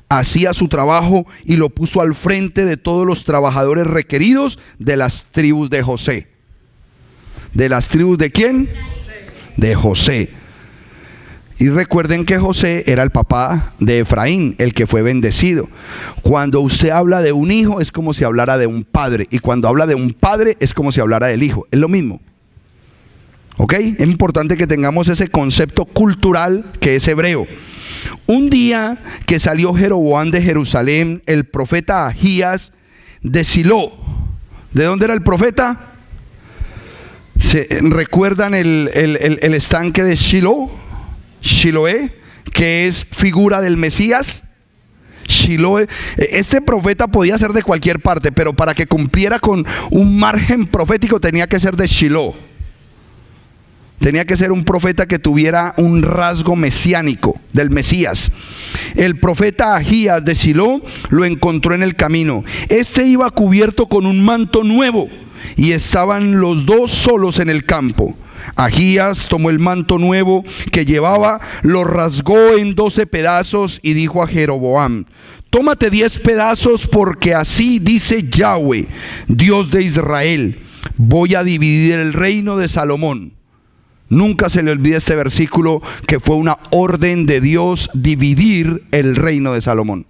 hacía su trabajo, y lo puso al frente de todos los trabajadores requeridos de las tribus de José. ¿De las tribus de quién? De José. Y recuerden que José era el papá de Efraín, el que fue bendecido. Cuando usted habla de un hijo, es como si hablara de un padre, y cuando habla de un padre, es como si hablara del hijo. Es lo mismo. ¿Ok? Es importante que tengamos ese concepto cultural que es hebreo. Un día que salió Jeroboam de Jerusalén, el profeta Ahías de Silo. ¿De dónde era el profeta? ¿Recuerdan el estanque de Shiloé, que es figura del Mesías? Shiloé. Este profeta podía ser de cualquier parte, pero para que cumpliera con un margen profético tenía que ser de Shiloh. Tenía que ser un profeta que tuviera un rasgo mesiánico del Mesías. El profeta Ahías de Silo lo encontró en el camino. Este iba cubierto con un manto nuevo, y estaban los 2 solos en el campo. Ahías tomó el manto nuevo que llevaba, lo rasgó en 12 pedazos y dijo a Jeroboam: tómate 10 pedazos, porque así dice Yahweh, Dios de Israel, voy a dividir el reino de Salomón. Nunca se le olvide este versículo, que fue una orden de Dios dividir el reino de Salomón.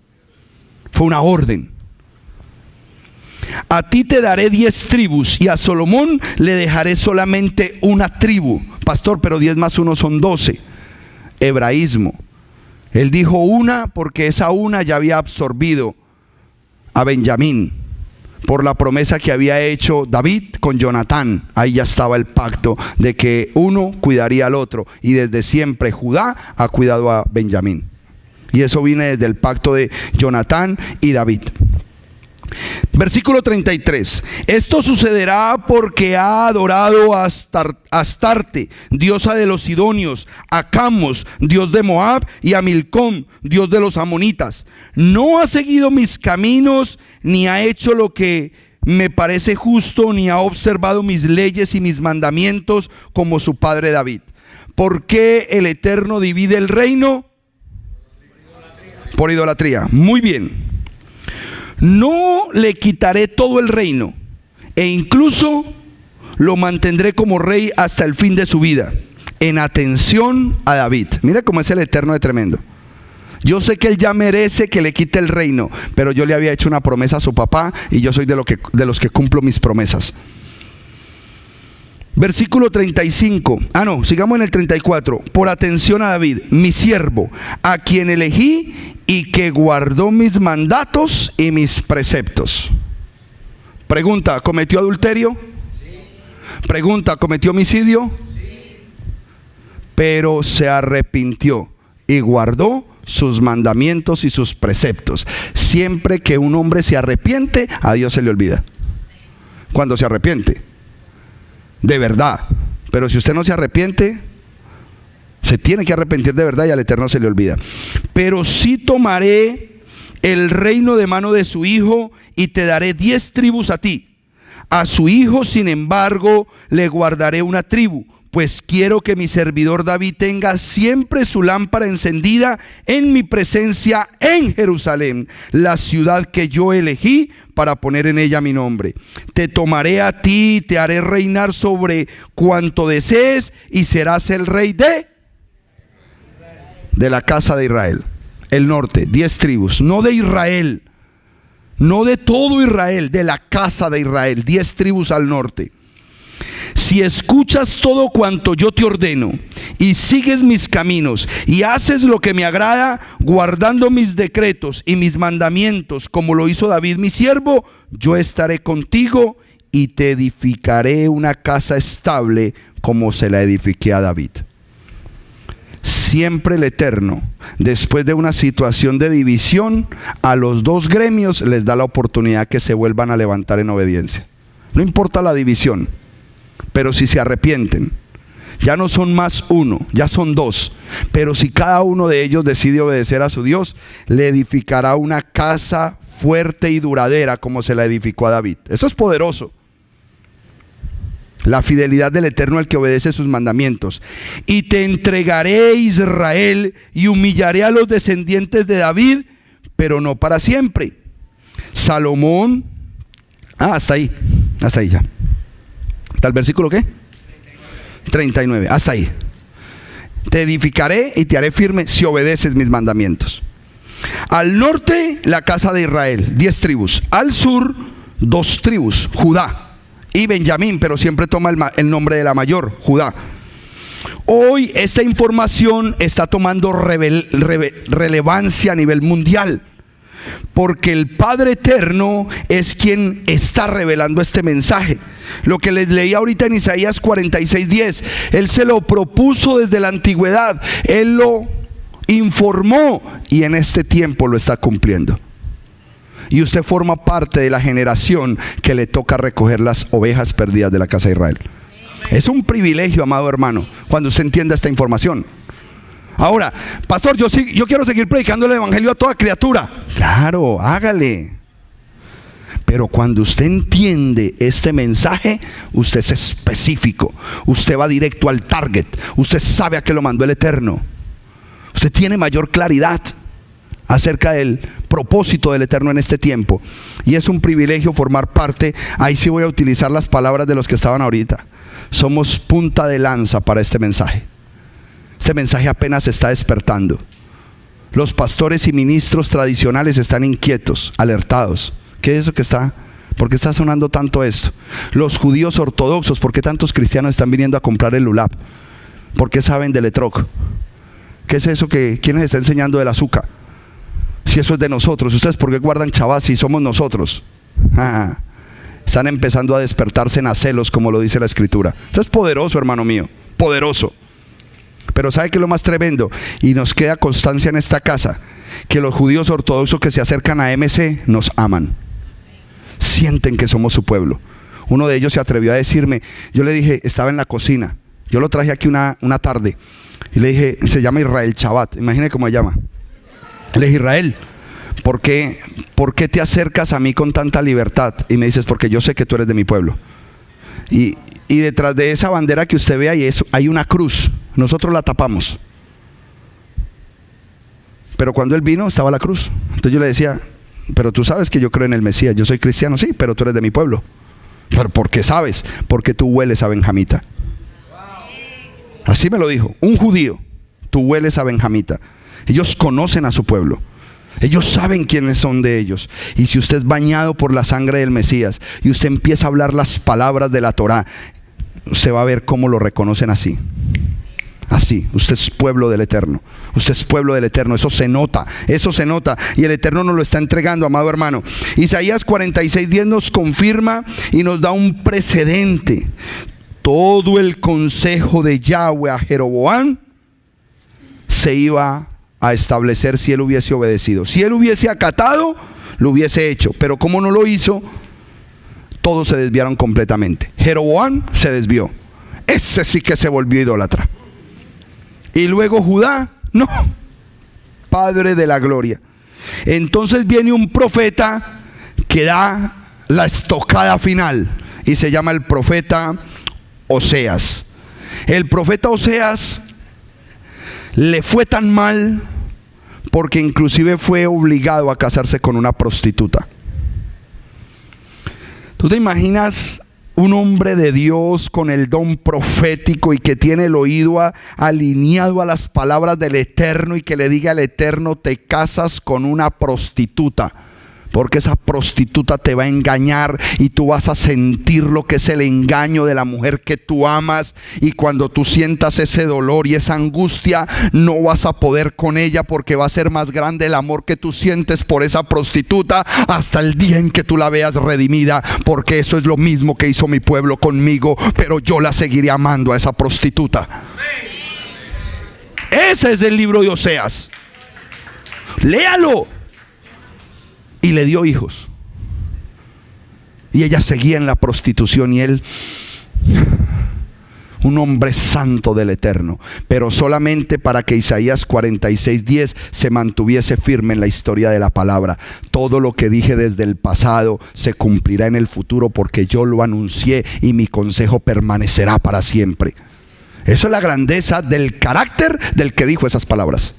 Fue una orden. A ti te daré 10 tribus y a Salomón le dejaré solamente una tribu. Pastor, pero 10 más 1 son 12. Hebraísmo. Él dijo una porque esa una ya había absorbido a Benjamín por la promesa que había hecho David con Jonatán. Ahí ya estaba el pacto de que uno cuidaría al otro, y desde siempre Judá ha cuidado a Benjamín, y eso viene desde el pacto de Jonatán y David. Versículo 33. Esto sucederá porque ha adorado a Astarte, diosa de los sidonios, a Camos, dios de Moab, y a Milcom, dios de los amonitas. No ha seguido mis caminos, ni ha hecho lo que me parece justo, ni ha observado mis leyes y mis mandamientos como su padre David. ¿Por qué el Eterno divide el reino? Por idolatría. Muy bien. No le quitaré todo el reino, e incluso lo mantendré como rey hasta el fin de su vida, en atención a David. Mira cómo es el Eterno de tremendo. Yo sé que él ya merece que le quite el reino, pero yo le había hecho una promesa a su papá, y yo soy de los que cumplo mis promesas. Versículo 35. Sigamos en el 34. Por atención a David, mi siervo, a quien elegí y que guardó mis mandatos y mis preceptos. Pregunta, ¿cometió adulterio? Sí. Pregunta, ¿cometió homicidio? Sí. Pero se arrepintió y guardó sus mandamientos y sus preceptos. Siempre que un hombre se arrepiente, a Dios se le olvida. Cuando se arrepiente de verdad. Pero si usted no se arrepiente, se tiene que arrepentir de verdad, y al Eterno se le olvida. Pero sí tomaré el reino de mano de su hijo, y te daré 10 tribus a ti. A su hijo, sin embargo, le guardaré una tribu, pues quiero que mi servidor David tenga siempre su lámpara encendida en mi presencia en Jerusalén, la ciudad que yo elegí para poner en ella mi nombre. Te tomaré a ti, te haré reinar sobre cuanto desees, y serás el rey de la casa de Israel. El norte, 10 tribus, no de Israel, no de todo Israel, de la casa de Israel, 10 tribus al norte. Si escuchas todo cuanto yo te ordeno, y sigues mis caminos, y haces lo que me agrada, guardando mis decretos y mis mandamientos, como lo hizo David mi siervo, yo estaré contigo y te edificaré una casa estable, como se la edifiqué a David. Siempre el Eterno, después de una situación de división, a los dos gremios les da la oportunidad que se vuelvan a levantar en obediencia. No importa la división, pero si se arrepienten, ya no son más uno, ya son dos. Pero si cada uno de ellos decide obedecer a su Dios, le edificará una casa fuerte y duradera, como se la edificó a David. Eso es poderoso. La fidelidad del Eterno al que obedece sus mandamientos. Y te entregaré, Israel, y humillaré a los descendientes de David, pero no para siempre. Salomón, hasta ahí ya. ¿Está el versículo qué? 39, hasta ahí. Te edificaré y te haré firme si obedeces mis mandamientos. Al norte, la casa de Israel, 10 tribus. Al sur, 2 tribus, Judá y Benjamín, pero siempre toma el nombre de la mayor, Judá. Hoy esta información está tomando relevancia a nivel mundial, porque el Padre Eterno es quien está revelando este mensaje. Lo que les leí ahorita en Isaías 46:10, Él se lo propuso desde la antigüedad, Él lo informó, y en este tiempo lo está cumpliendo. Y usted forma parte de la generación que le toca recoger las ovejas perdidas de la casa de Israel. Es un privilegio, amado hermano, cuando usted entienda esta información. Ahora, pastor, yo quiero seguir predicando el evangelio a toda criatura. Claro, hágale. Pero cuando usted entiende este mensaje, usted es específico. Usted va directo al target. Usted sabe a qué lo mandó el Eterno. Usted tiene mayor claridad. acerca del propósito del Eterno en este tiempo. Y es un privilegio formar parte. Ahí sí voy a utilizar las palabras de los que estaban ahorita. Somos punta de lanza para este mensaje. Este mensaje apenas se está despertando. Los pastores y ministros tradicionales están inquietos, alertados. ¿Qué es eso que está? ¿Por qué está sonando tanto esto? Los judíos ortodoxos, ¿por qué tantos cristianos están viniendo a comprar el lulab? ¿Por qué saben del etrog? ¿Qué es eso que quién les está enseñando del azúcar? Si eso es de nosotros. ¿Ustedes por qué guardan Shabbat si somos nosotros? Están empezando a despertarse en celos, como lo dice la Escritura. Esto es poderoso, hermano mío, poderoso. Pero ¿sabe qué es lo más tremendo? Y nos queda constancia en esta casa, que los judíos ortodoxos que se acercan a MC nos aman. Sienten que somos su pueblo. Uno de ellos se atrevió a decirme, yo le dije, estaba en la cocina, yo lo traje aquí una tarde, y le dije, se llama Israel Chabat, imagine cómo se llama. Le dije, Israel, ¿por qué te acercas a mí con tanta libertad? Y me dices, porque yo sé que tú eres de mi pueblo. Y detrás de esa bandera que usted ve ahí hay una cruz. Nosotros la tapamos. Pero cuando él vino estaba la cruz. Entonces yo le decía, pero tú sabes que yo creo en el Mesías. Yo soy cristiano, sí, pero tú eres de mi pueblo. ¿Pero por qué sabes? Porque tú hueles a benjamita. Así me lo dijo, un judío, tú hueles a benjamita. Ellos conocen a su pueblo. Ellos saben quiénes son de ellos. Y si usted es bañado por la sangre del Mesías y usted empieza a hablar las palabras de la Torá, usted va a ver cómo lo reconocen así. Así, usted es pueblo del Eterno. Usted es pueblo del Eterno, eso se nota. Y el Eterno nos lo está entregando, amado hermano. Isaías 46:10 nos confirma y nos da un precedente. Todo el consejo de Yahweh a Jeroboam se iba a establecer si él hubiese obedecido. Si él hubiese acatado, lo hubiese hecho. Pero como no lo hizo, todos se desviaron completamente. Jeroboam se desvió. Ese sí que se volvió idólatra. Y luego Judá, no, Padre de la gloria. Entonces viene un profeta que da la estocada final y se llama el profeta Oseas. El profeta Oseas le fue tan mal porque inclusive fue obligado a casarse con una prostituta. ¿Tú te imaginas un hombre de Dios con el don profético y que tiene el oído alineado a las palabras del Eterno y que le diga al Eterno, te casas con una prostituta? Porque esa prostituta te va a engañar y tú vas a sentir lo que es el engaño de la mujer que tú amas. Y cuando tú sientas ese dolor y esa angustia, no vas a poder con ella, porque va a ser más grande el amor que tú sientes por esa prostituta hasta el día en que tú la veas redimida. Porque eso es lo mismo que hizo mi pueblo conmigo, pero yo la seguiré amando a esa prostituta. Ese es el libro de Oseas. Léalo. Y le dio hijos. Y ella seguía en la prostitución y él, un hombre santo del Eterno, pero solamente para que Isaías 46:10 se mantuviese firme en la historia de la palabra. Todo lo que dije desde el pasado se cumplirá en el futuro, porque yo lo anuncié y mi consejo permanecerá para siempre. Eso es la grandeza del carácter del que dijo esas palabras.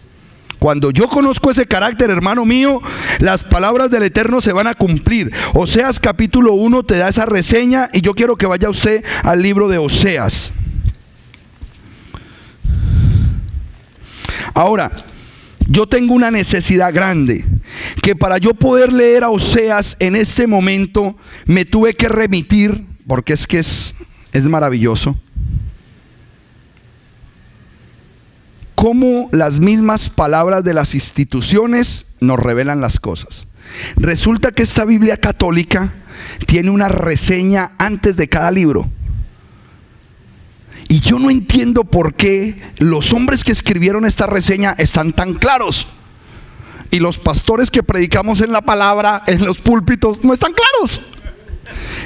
Cuando yo conozco ese carácter, hermano mío, las palabras del Eterno se van a cumplir. Oseas capítulo 1 te da esa reseña y yo quiero que vaya usted al libro de Oseas. Ahora, yo tengo una necesidad grande, que para yo poder leer a Oseas en este momento me tuve que remitir, porque es que es maravilloso, cómo las mismas palabras de las instituciones nos revelan las cosas. Resulta que esta Biblia católica tiene una reseña antes de cada libro. Y yo no entiendo por qué los hombres que escribieron esta reseña están tan claros. Y los pastores que predicamos en la palabra, en los púlpitos, no están claros.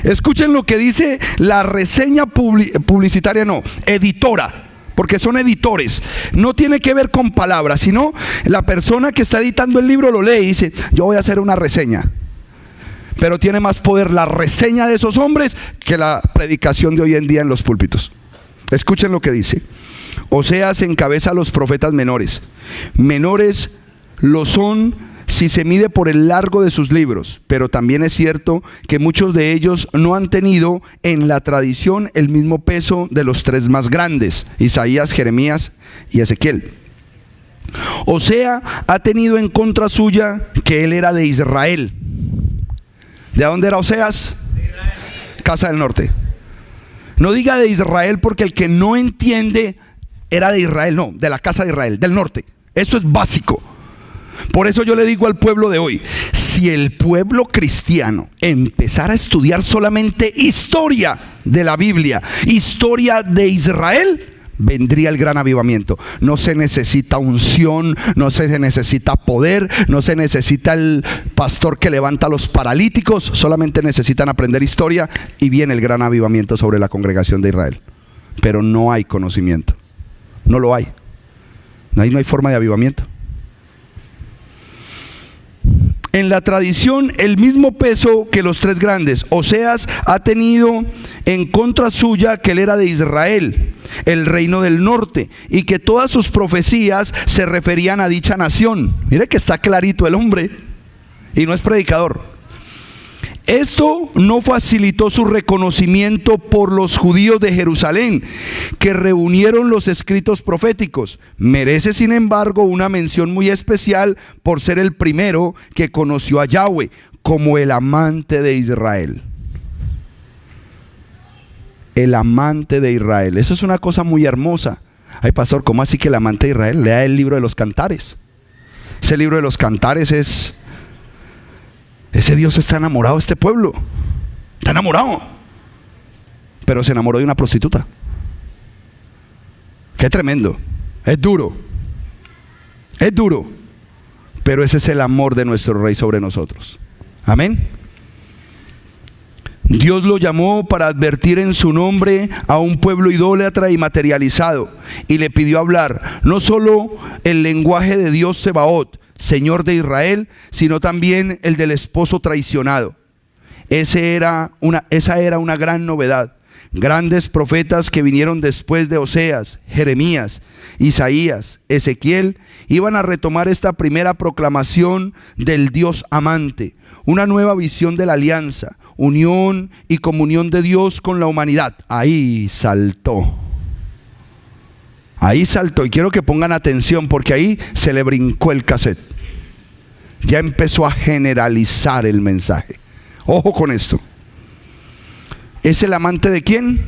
Escuchen lo que dice la reseña publicitaria, editora. Porque son editores, no tiene que ver con palabras, sino la persona que está editando el libro lo lee y dice, yo voy a hacer una reseña. Pero tiene más poder la reseña de esos hombres que la predicación de hoy en día en los púlpitos. Escuchen lo que dice. Oseas encabeza a los profetas menores. Menores lo son si se mide por el largo de sus libros, pero también es cierto que muchos de ellos no han tenido en la tradición el mismo peso de los tres más grandes, Isaías, Jeremías y Ezequiel. Osea ha tenido en contra suya que él era de Israel. ¿De dónde era Oseas? Casa del Norte. No diga de Israel porque el que no entiende era de Israel, no, de la casa de Israel, del norte. Eso es básico. Por eso yo le digo al pueblo de hoy, si el pueblo cristiano empezara a estudiar solamente historia de la Biblia, historia de Israel, vendría el gran avivamiento. No se necesita unción, no se necesita poder, no se necesita el pastor que levanta a los paralíticos, solamente necesitan aprender historia y viene el gran avivamiento sobre la congregación de Israel. Pero no hay conocimiento, no lo hay. Ahí no hay forma de avivamiento. En la tradición, el mismo peso que los tres grandes. Oseas ha tenido en contra suya que él era de Israel, el reino del norte, y que todas sus profecías se referían a dicha nación. Mire que está clarito el hombre, y no es predicador. Esto no facilitó su reconocimiento por los judíos de Jerusalén, que reunieron los escritos proféticos. Merece, sin embargo, una mención muy especial por ser el primero que conoció a Yahweh como el amante de Israel. El amante de Israel. Eso es una cosa muy hermosa. Ay, pastor, ¿cómo así que el amante de Israel? Lea el libro de los Cantares. Ese libro de los Cantares es... Ese Dios está enamorado de este pueblo. Está enamorado. Pero se enamoró de una prostituta. Qué tremendo. Es duro. Es duro. Pero ese es el amor de nuestro Rey sobre nosotros. Amén. Dios lo llamó para advertir en su nombre a un pueblo idólatra y materializado. Y le pidió hablar no solo el lenguaje de Dios Sebaot, Señor de Israel, sino también el del esposo traicionado. Esa era una gran novedad. Grandes profetas que vinieron después de Oseas, Jeremías, Isaías, Ezequiel, iban a retomar esta primera proclamación del Dios amante, una nueva visión de la alianza, unión y comunión de Dios con la humanidad. Ahí saltó. Ahí saltó, y quiero que pongan atención porque ahí se le brincó el cassette. Ya empezó a generalizar el mensaje. Ojo con esto. ¿Es el amante de quién?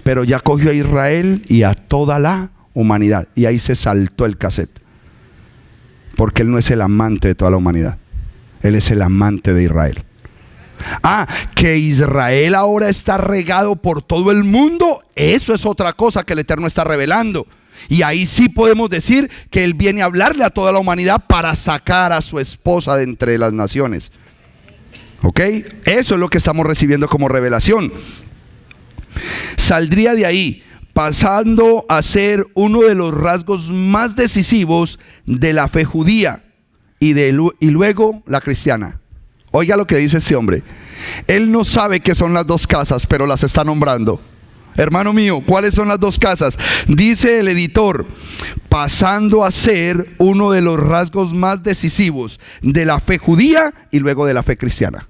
Pero ya cogió a Israel y a toda la humanidad. Y ahí se saltó el cassette. Porque Él no es el amante de toda la humanidad. Él es el amante de Israel. Ah, que Israel ahora está regado por todo el mundo, eso es otra cosa que el Eterno está revelando. Y ahí sí podemos decir que Él viene a hablarle a toda la humanidad para sacar a su esposa de entre las naciones. ¿Ok? Eso es lo que estamos recibiendo como revelación. Saldría de ahí, pasando a ser uno de los rasgos más decisivos de la fe judía y luego la cristiana. Oiga lo que dice este hombre. Él no sabe qué son las dos casas, pero las está nombrando. Hermano mío, ¿cuáles son las dos casas? Dice el editor, pasando a ser uno de los rasgos más decisivos de la fe judía y luego de la fe cristiana.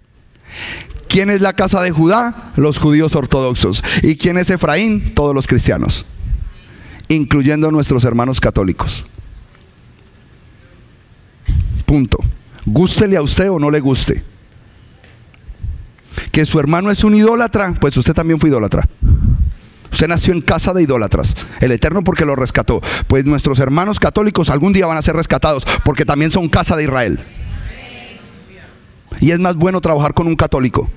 ¿Quién es la casa de Judá? Los judíos ortodoxos. ¿Y quién es Efraín? Todos los cristianos, incluyendo nuestros hermanos católicos. Punto. Gústele a usted o no le guste. Que su hermano es un idólatra, pues usted también fue idólatra. Usted nació en casa de idólatras. El Eterno porque lo rescató. Pues nuestros hermanos católicos algún día van a ser rescatados porque también son casa de Israel. Y es más bueno trabajar con un católico,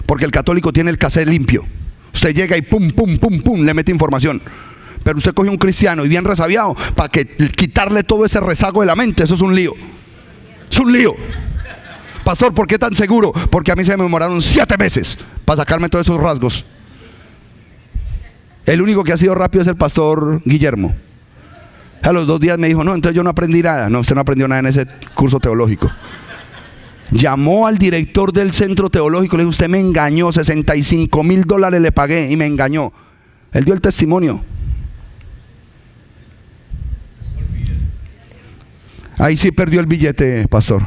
porque el católico tiene el cassette limpio. Usted llega y pum, pum, pum, pum, le mete información. Pero usted coge un cristiano y bien resabiado para quitarle todo ese rezago de la mente. Eso es un lío. Es un lío. Pastor, ¿por qué tan seguro? Porque a mí se me demoraron 7 meses para sacarme todos esos rasgos. El único que ha sido rápido es el pastor Guillermo. A los 2 días me dijo, no, entonces yo no aprendí nada. No, usted no aprendió nada en ese curso teológico. Llamó al director del centro teológico, le dijo, usted me engañó, $65,000 le pagué y me engañó. Él dio el testimonio. Ahí sí perdió el billete, pastor.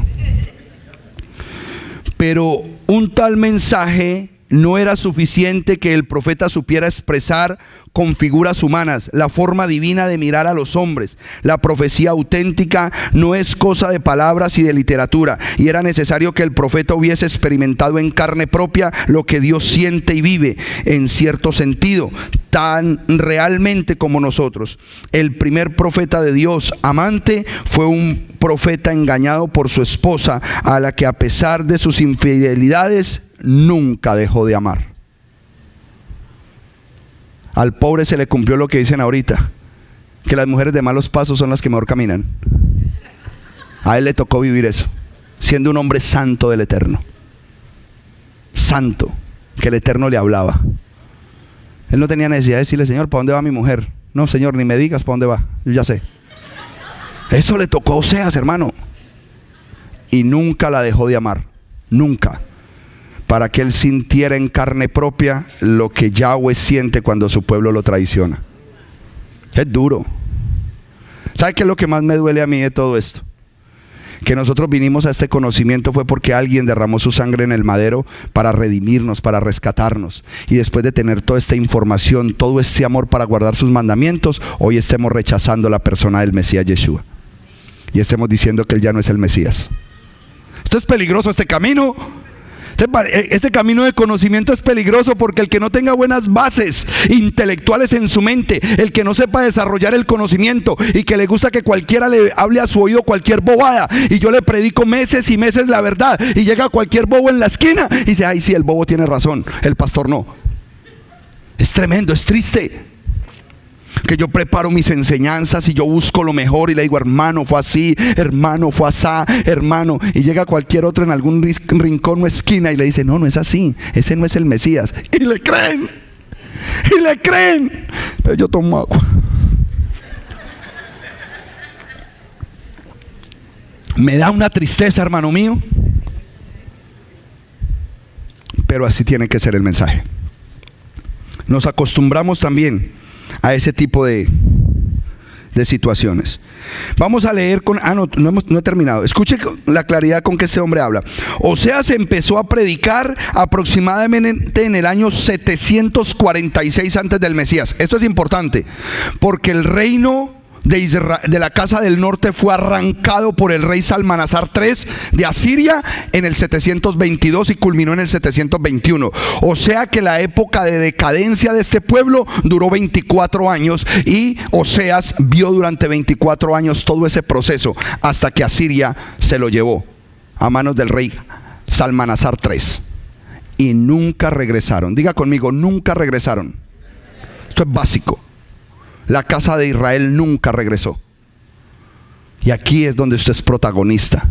Pero un tal mensaje no era suficiente que el profeta supiera expresar con figuras humanas la forma divina de mirar a los hombres. La profecía auténtica no es cosa de palabras y de literatura, y era necesario que el profeta hubiese experimentado en carne propia lo que Dios siente y vive en cierto sentido, tan realmente como nosotros. El primer profeta de Dios amante fue un profeta engañado por su esposa, a la que a pesar de sus infidelidades nunca dejó de amar. Al pobre se le cumplió lo que dicen ahorita, que las mujeres de malos pasos son las que mejor caminan. A él le tocó vivir eso, siendo un hombre santo del Eterno, santo, que el Eterno le hablaba. Él no tenía necesidad de decirle: Señor, ¿para dónde va mi mujer? No, Señor, ni me digas para dónde va, yo ya sé. Eso le tocó a Oseas, hermano, y nunca la dejó de amar, nunca, para que él sintiera en carne propia lo que Yahweh siente cuando su pueblo lo traiciona. Es duro. ¿Sabe qué es lo que más me duele a mí de todo esto? Que nosotros vinimos a este conocimiento fue porque alguien derramó su sangre en el madero para redimirnos, para rescatarnos. Y después de tener toda esta información, todo este amor para guardar sus mandamientos, hoy estemos rechazando la persona del Mesías Yeshua. Y estemos diciendo que él ya no es el Mesías. Esto es peligroso, este camino. Este camino de conocimiento es peligroso, porque el que no tenga buenas bases intelectuales en su mente, el que no sepa desarrollar el conocimiento y que le gusta que cualquiera le hable a su oído cualquier bobada, y yo le predico meses y meses la verdad, y llega cualquier bobo en la esquina y dice: ay, sí, el bobo tiene razón, el pastor no. Es tremendo, es triste. Que yo preparo mis enseñanzas y yo busco lo mejor y le digo: hermano, fue así, hermano, fue asá, hermano. Y llega cualquier otro en algún rincón o esquina y le dice: no, no es así, ese no es el Mesías. Y le creen, y le creen. Pero yo tomo agua. Me da una tristeza, hermano mío. Pero así tiene que ser el mensaje. Nos acostumbramos también a ese tipo de situaciones. Vamos a leer con... no he terminado. Escuche la claridad con que este hombre habla. Oseas empezó a predicar aproximadamente en el año 746 antes del Mesías. Esto es importante, porque el reino de la casa del norte fue arrancado por el rey Salmanasar III de Asiria en el 722 y culminó en el 721. O sea que la época de decadencia de este pueblo duró 24 años, y Oseas vio durante 24 años todo ese proceso hasta que Asiria se lo llevó a manos del rey Salmanasar III, y nunca regresaron. Diga conmigo: nunca regresaron. Esto es básico. La casa de Israel nunca regresó. Y aquí es donde usted es protagonista.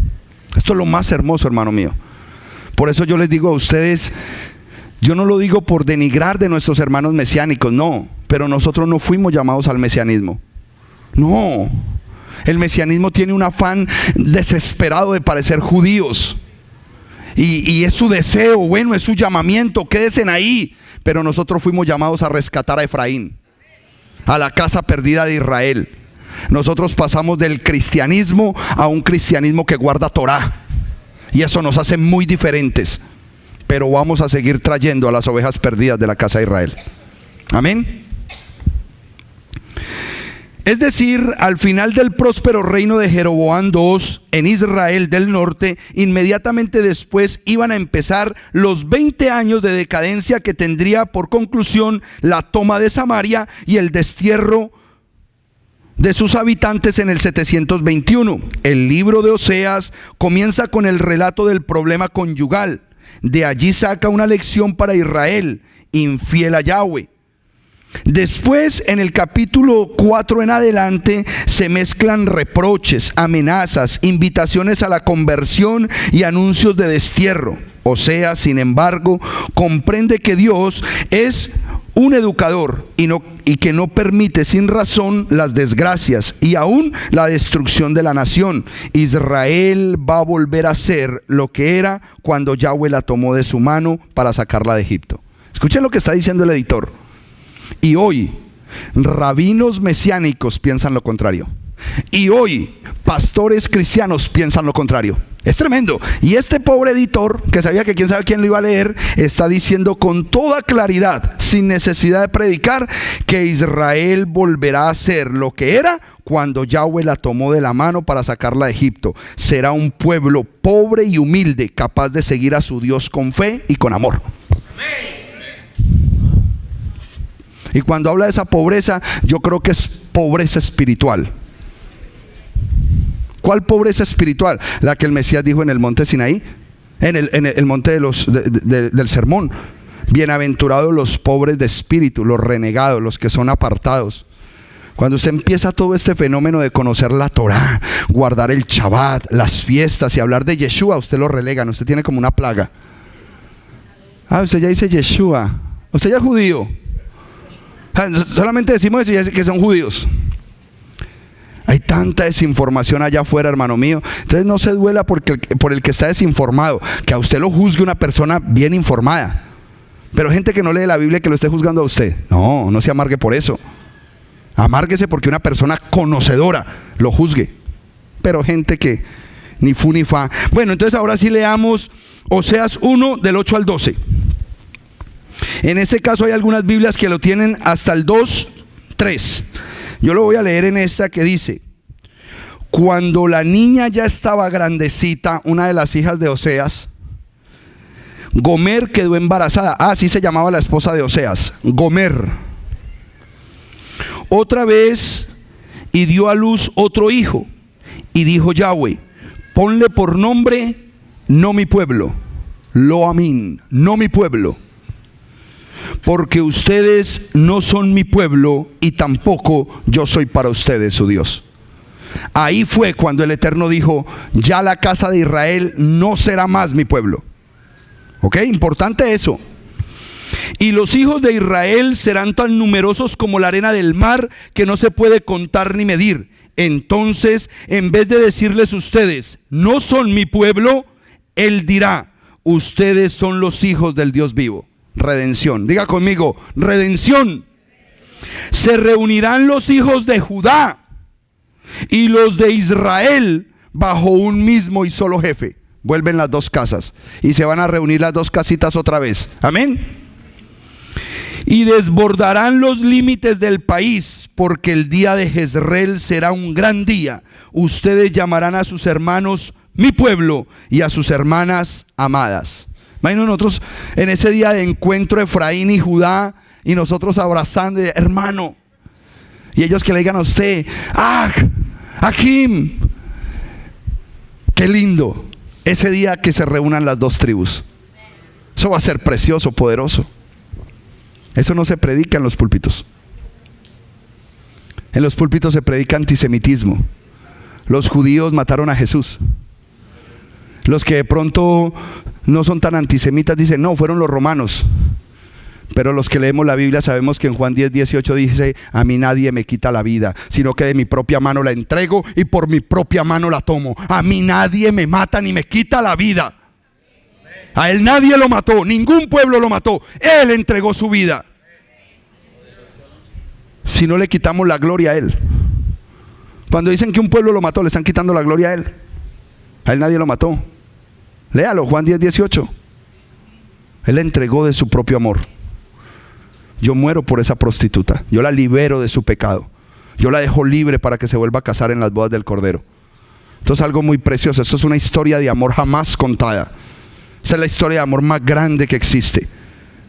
Esto es lo más hermoso, hermano mío. Por eso yo les digo a ustedes, yo no lo digo por denigrar de nuestros hermanos mesiánicos, no. Pero nosotros no fuimos llamados al mesianismo. No. El mesianismo tiene un afán desesperado de parecer judíos. Y es su deseo, bueno, es su llamamiento, quédense ahí. Pero nosotros fuimos llamados a rescatar a Efraín, a la casa perdida de Israel. Nosotros pasamos del cristianismo a un cristianismo que guarda Torá, y eso nos hace muy diferentes, pero vamos a seguir trayendo a las ovejas perdidas de la casa de Israel. Amén. Es decir, al final del próspero reino de Jeroboam II en Israel del norte, inmediatamente después iban a empezar los 20 años de decadencia que tendría por conclusión la toma de Samaria y el destierro de sus habitantes en el 721. El libro de Oseas comienza con el relato del problema conyugal. De allí saca una lección para Israel, infiel a Yahweh. Después, en el capítulo 4 en adelante, se mezclan reproches, amenazas, invitaciones a la conversión y anuncios de destierro. Oseas, sin embargo, comprende que Dios es un educador y que no permite sin razón las desgracias y aún la destrucción de la nación. Israel va a volver a ser lo que era cuando Yahweh la tomó de su mano para sacarla de Egipto. Escuchen lo que está diciendo el editor. Y hoy, rabinos mesiánicos piensan lo contrario. Y hoy, pastores cristianos piensan lo contrario. Es tremendo. Y este pobre editor, que sabía que quién sabe quién lo iba a leer, está diciendo con toda claridad, sin necesidad de predicar, que Israel volverá a ser lo que era cuando Yahweh la tomó de la mano para sacarla de Egipto. Será un pueblo pobre y humilde, capaz de seguir a su Dios con fe y con amor. Y cuando habla de esa pobreza, yo creo que es pobreza espiritual. ¿Cuál pobreza espiritual? La que el Mesías dijo en el monte Sinaí, en el monte del sermón. Bienaventurados los pobres de espíritu, los renegados, los que son apartados. Cuando usted empieza todo este fenómeno de conocer la Torá, guardar el Shabbat, las fiestas y hablar de Yeshua, usted lo relegan, usted tiene como una plaga. Usted ya dice Yeshua, usted ya es judío. Solamente decimos eso y ya que son judíos. Hay tanta desinformación allá afuera, hermano mío. Entonces no se duela por el que está desinformado, que a usted lo juzgue una persona bien informada. Pero gente que no lee la Biblia que lo esté juzgando a usted, no se amargue por eso. Amárguese porque una persona conocedora lo juzgue. Pero gente que ni fu ni fa. Bueno, entonces ahora sí leamos Oseas 1 del 8 al 12. En este caso hay algunas Biblias que lo tienen hasta el 2, 3. Yo lo voy a leer en esta que dice: cuando la niña ya estaba grandecita, una de las hijas de Oseas, Gomer quedó embarazada. Así se llamaba la esposa de Oseas, Gomer. Otra vez, y dio a luz otro hijo. Y dijo Yahweh: ponle por nombre, no mi pueblo, Lo Amín, no mi pueblo, porque ustedes no son mi pueblo y tampoco yo soy para ustedes su Dios. Ahí fue cuando el Eterno dijo: ya la casa de Israel no será más mi pueblo. ¿Ok? Importante eso. Y los hijos de Israel serán tan numerosos como la arena del mar, que no se puede contar ni medir. Entonces, en vez de decirles ustedes, no son mi pueblo, Él dirá: ustedes son los hijos del Dios vivo. Redención. Diga conmigo: redención. Se reunirán los hijos de Judá y los de Israel bajo un mismo y solo jefe. Vuelven las dos casas y se van a reunir las dos casitas otra vez. Amén. Y desbordarán los límites del país, porque el día de Jezreel será un gran día. Ustedes llamarán a sus hermanos mi pueblo y a sus hermanas amadas. Imagínense nosotros en ese día de encuentro, Efraín y Judá, y nosotros abrazando, hermano, y ellos que le digan a usted: ¡ah! ¡Achim! ¡Qué lindo! Ese día que se reúnan las dos tribus. Eso va a ser precioso, poderoso. Eso no se predica en los púlpitos. En los púlpitos se predica antisemitismo. Los judíos mataron a Jesús. Los que de pronto no son tan antisemitas dicen: no, fueron los romanos. Pero los que leemos la Biblia sabemos que en Juan 10, 18 dice: a mí nadie me quita la vida, sino que de mi propia mano la entrego y por mi propia mano la tomo. A mí nadie me mata ni me quita la vida. A él nadie lo mató, ningún pueblo lo mató. Él entregó su vida. Si no le quitamos la gloria a él. Cuando dicen que un pueblo lo mató, le están quitando la gloria a él. A él nadie lo mató. Léalo, Juan 10, 18. Él le entregó de su propio amor. Yo muero por esa prostituta. Yo la libero de su pecado. Yo la dejo libre para que se vuelva a casar en las bodas del Cordero. Esto es algo muy precioso. Esto es una historia de amor jamás contada. Esa es la historia de amor más grande que existe.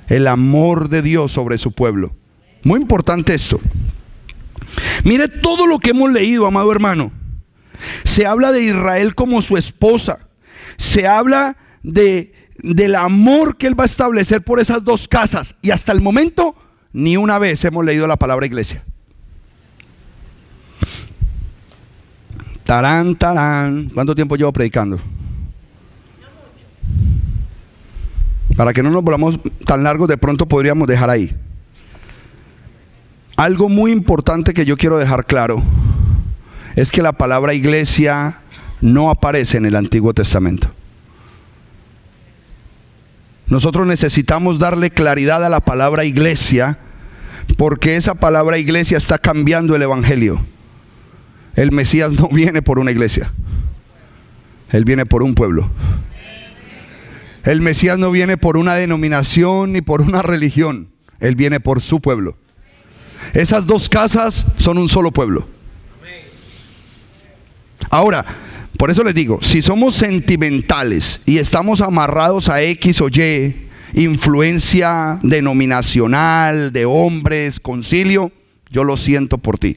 El amor de Dios sobre su pueblo. Muy importante esto. Mire todo lo que hemos leído, amado hermano. Se habla de Israel como su esposa. Se habla del amor que Él va a establecer por esas dos casas. Y hasta el momento, ni una vez hemos leído la palabra iglesia. Tarán, tarán. ¿Cuánto tiempo llevo predicando? Para que no nos volvamos tan largos, de pronto podríamos dejar ahí. Algo muy importante que yo quiero dejar claro es que la palabra iglesia no aparece en el Antiguo Testamento. Nosotros necesitamos darle claridad a la palabra iglesia, porque esa palabra iglesia está cambiando el evangelio. El Mesías no viene por una iglesia. Él viene por un pueblo. El Mesías no viene por una denominación ni por una religión. Él viene por su pueblo. Esas dos casas son un solo pueblo. Ahora, por eso les digo, si somos sentimentales y estamos amarrados a X o Y, influencia denominacional, de hombres, concilio, yo lo siento por ti.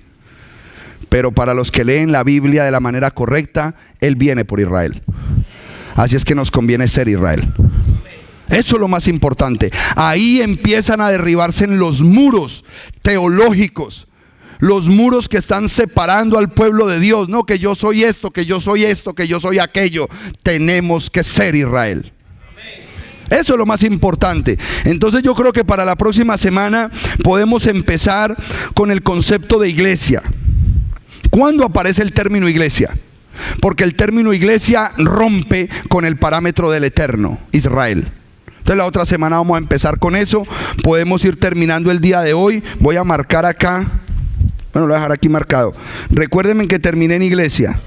Pero para los que leen la Biblia de la manera correcta, Él viene por Israel. Así es que nos conviene ser Israel. Eso es lo más importante. Ahí empiezan a derribarse los muros teológicos, los muros que están separando al pueblo de Dios. No, que yo soy esto, que yo soy esto, que yo soy aquello. Tenemos que ser Israel. Eso es lo más importante. Entonces yo creo que para la próxima semana podemos empezar con el concepto de iglesia. ¿Cuándo aparece el término iglesia? Porque el término iglesia rompe con el parámetro del eterno, Israel. Entonces la otra semana vamos a empezar con eso. Podemos ir terminando el día de hoy. Voy a marcar acá. Bueno, lo voy a dejar aquí marcado. Recuérdenme que terminé en iglesia.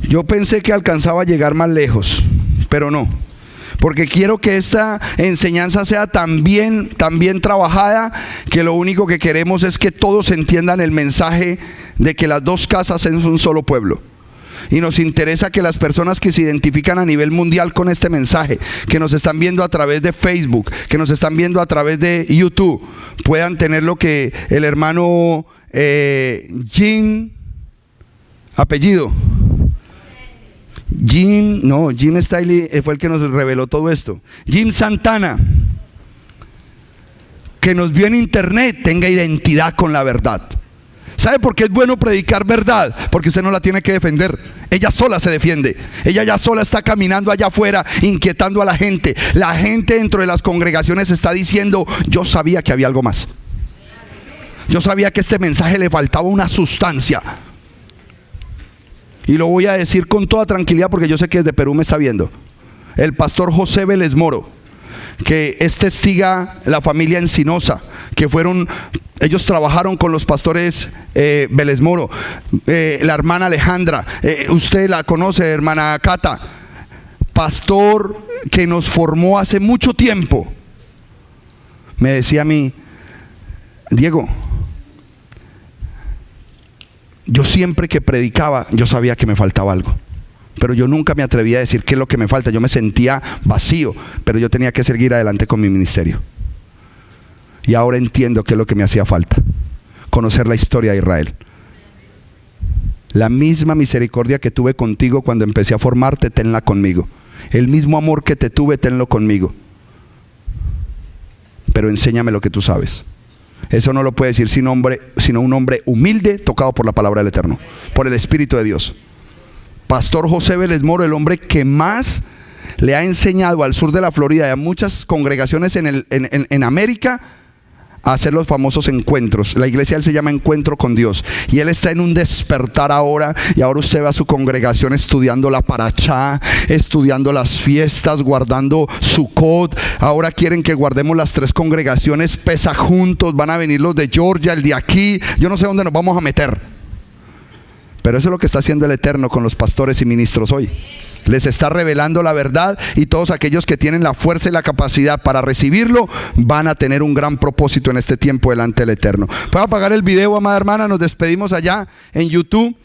Yo pensé que alcanzaba a llegar más lejos, pero no. Porque quiero que esta enseñanza sea tan bien trabajada, que lo único que queremos es que todos entiendan el mensaje de que las dos casas son un solo pueblo. Y nos interesa que las personas que se identifican a nivel mundial con este mensaje, que nos están viendo a través de Facebook, que nos están viendo a través de YouTube, puedan tener lo que el hermano Jim, apellido Jim Staley fue el que nos reveló todo esto. Jim Santana, que nos vio en internet, tenga identidad con la verdad. ¿Sabe por qué es bueno predicar verdad? Porque usted no la tiene que defender. Ella sola se defiende. Ella ya sola está caminando allá afuera, inquietando a la gente. La gente dentro de las congregaciones está diciendo: yo sabía que había algo más. Yo sabía que a este mensaje le faltaba una sustancia. Y lo voy a decir con toda tranquilidad, porque yo sé que desde Perú me está viendo. El pastor José Vélez Moro, que es testiga la familia Encinosa, que ellos trabajaron con los pastores Vélez Moro, la hermana Alejandra, usted la conoce, hermana Cata, pastor que nos formó hace mucho tiempo, me decía a mí: Diego, yo siempre que predicaba, yo sabía que me faltaba algo, pero yo nunca me atrevía a decir qué es lo que me falta. Yo me sentía vacío, pero yo tenía que seguir adelante con mi ministerio. Y ahora entiendo qué es lo que me hacía falta: conocer la historia de Israel. La misma misericordia que tuve contigo cuando empecé a formarte, tenla conmigo. El mismo amor que te tuve, tenlo conmigo. Pero enséñame lo que tú sabes. Eso no lo puede decir sino un hombre humilde, tocado por la palabra del Eterno, por el Espíritu de Dios. Pastor José Vélez Moro, el hombre que más le ha enseñado al sur de la Florida y a muchas congregaciones en América a hacer los famosos encuentros. La iglesia de él se llama Encuentro con Dios, y él está en un despertar ahora. Y ahora usted va a su congregación estudiando la parachá, estudiando las fiestas, guardando Sukkot. Ahora quieren que guardemos las 3 congregaciones Pesaj juntos. Van a venir los de Georgia, el de aquí, yo no sé dónde nos vamos a meter. Pero eso es lo que está haciendo el Eterno con los pastores y ministros hoy. Les está revelando la verdad, y todos aquellos que tienen la fuerza y la capacidad para recibirlo van a tener un gran propósito en este tiempo delante del Eterno. ¿Puedo apagar el video, amada hermana? Nos despedimos allá en YouTube.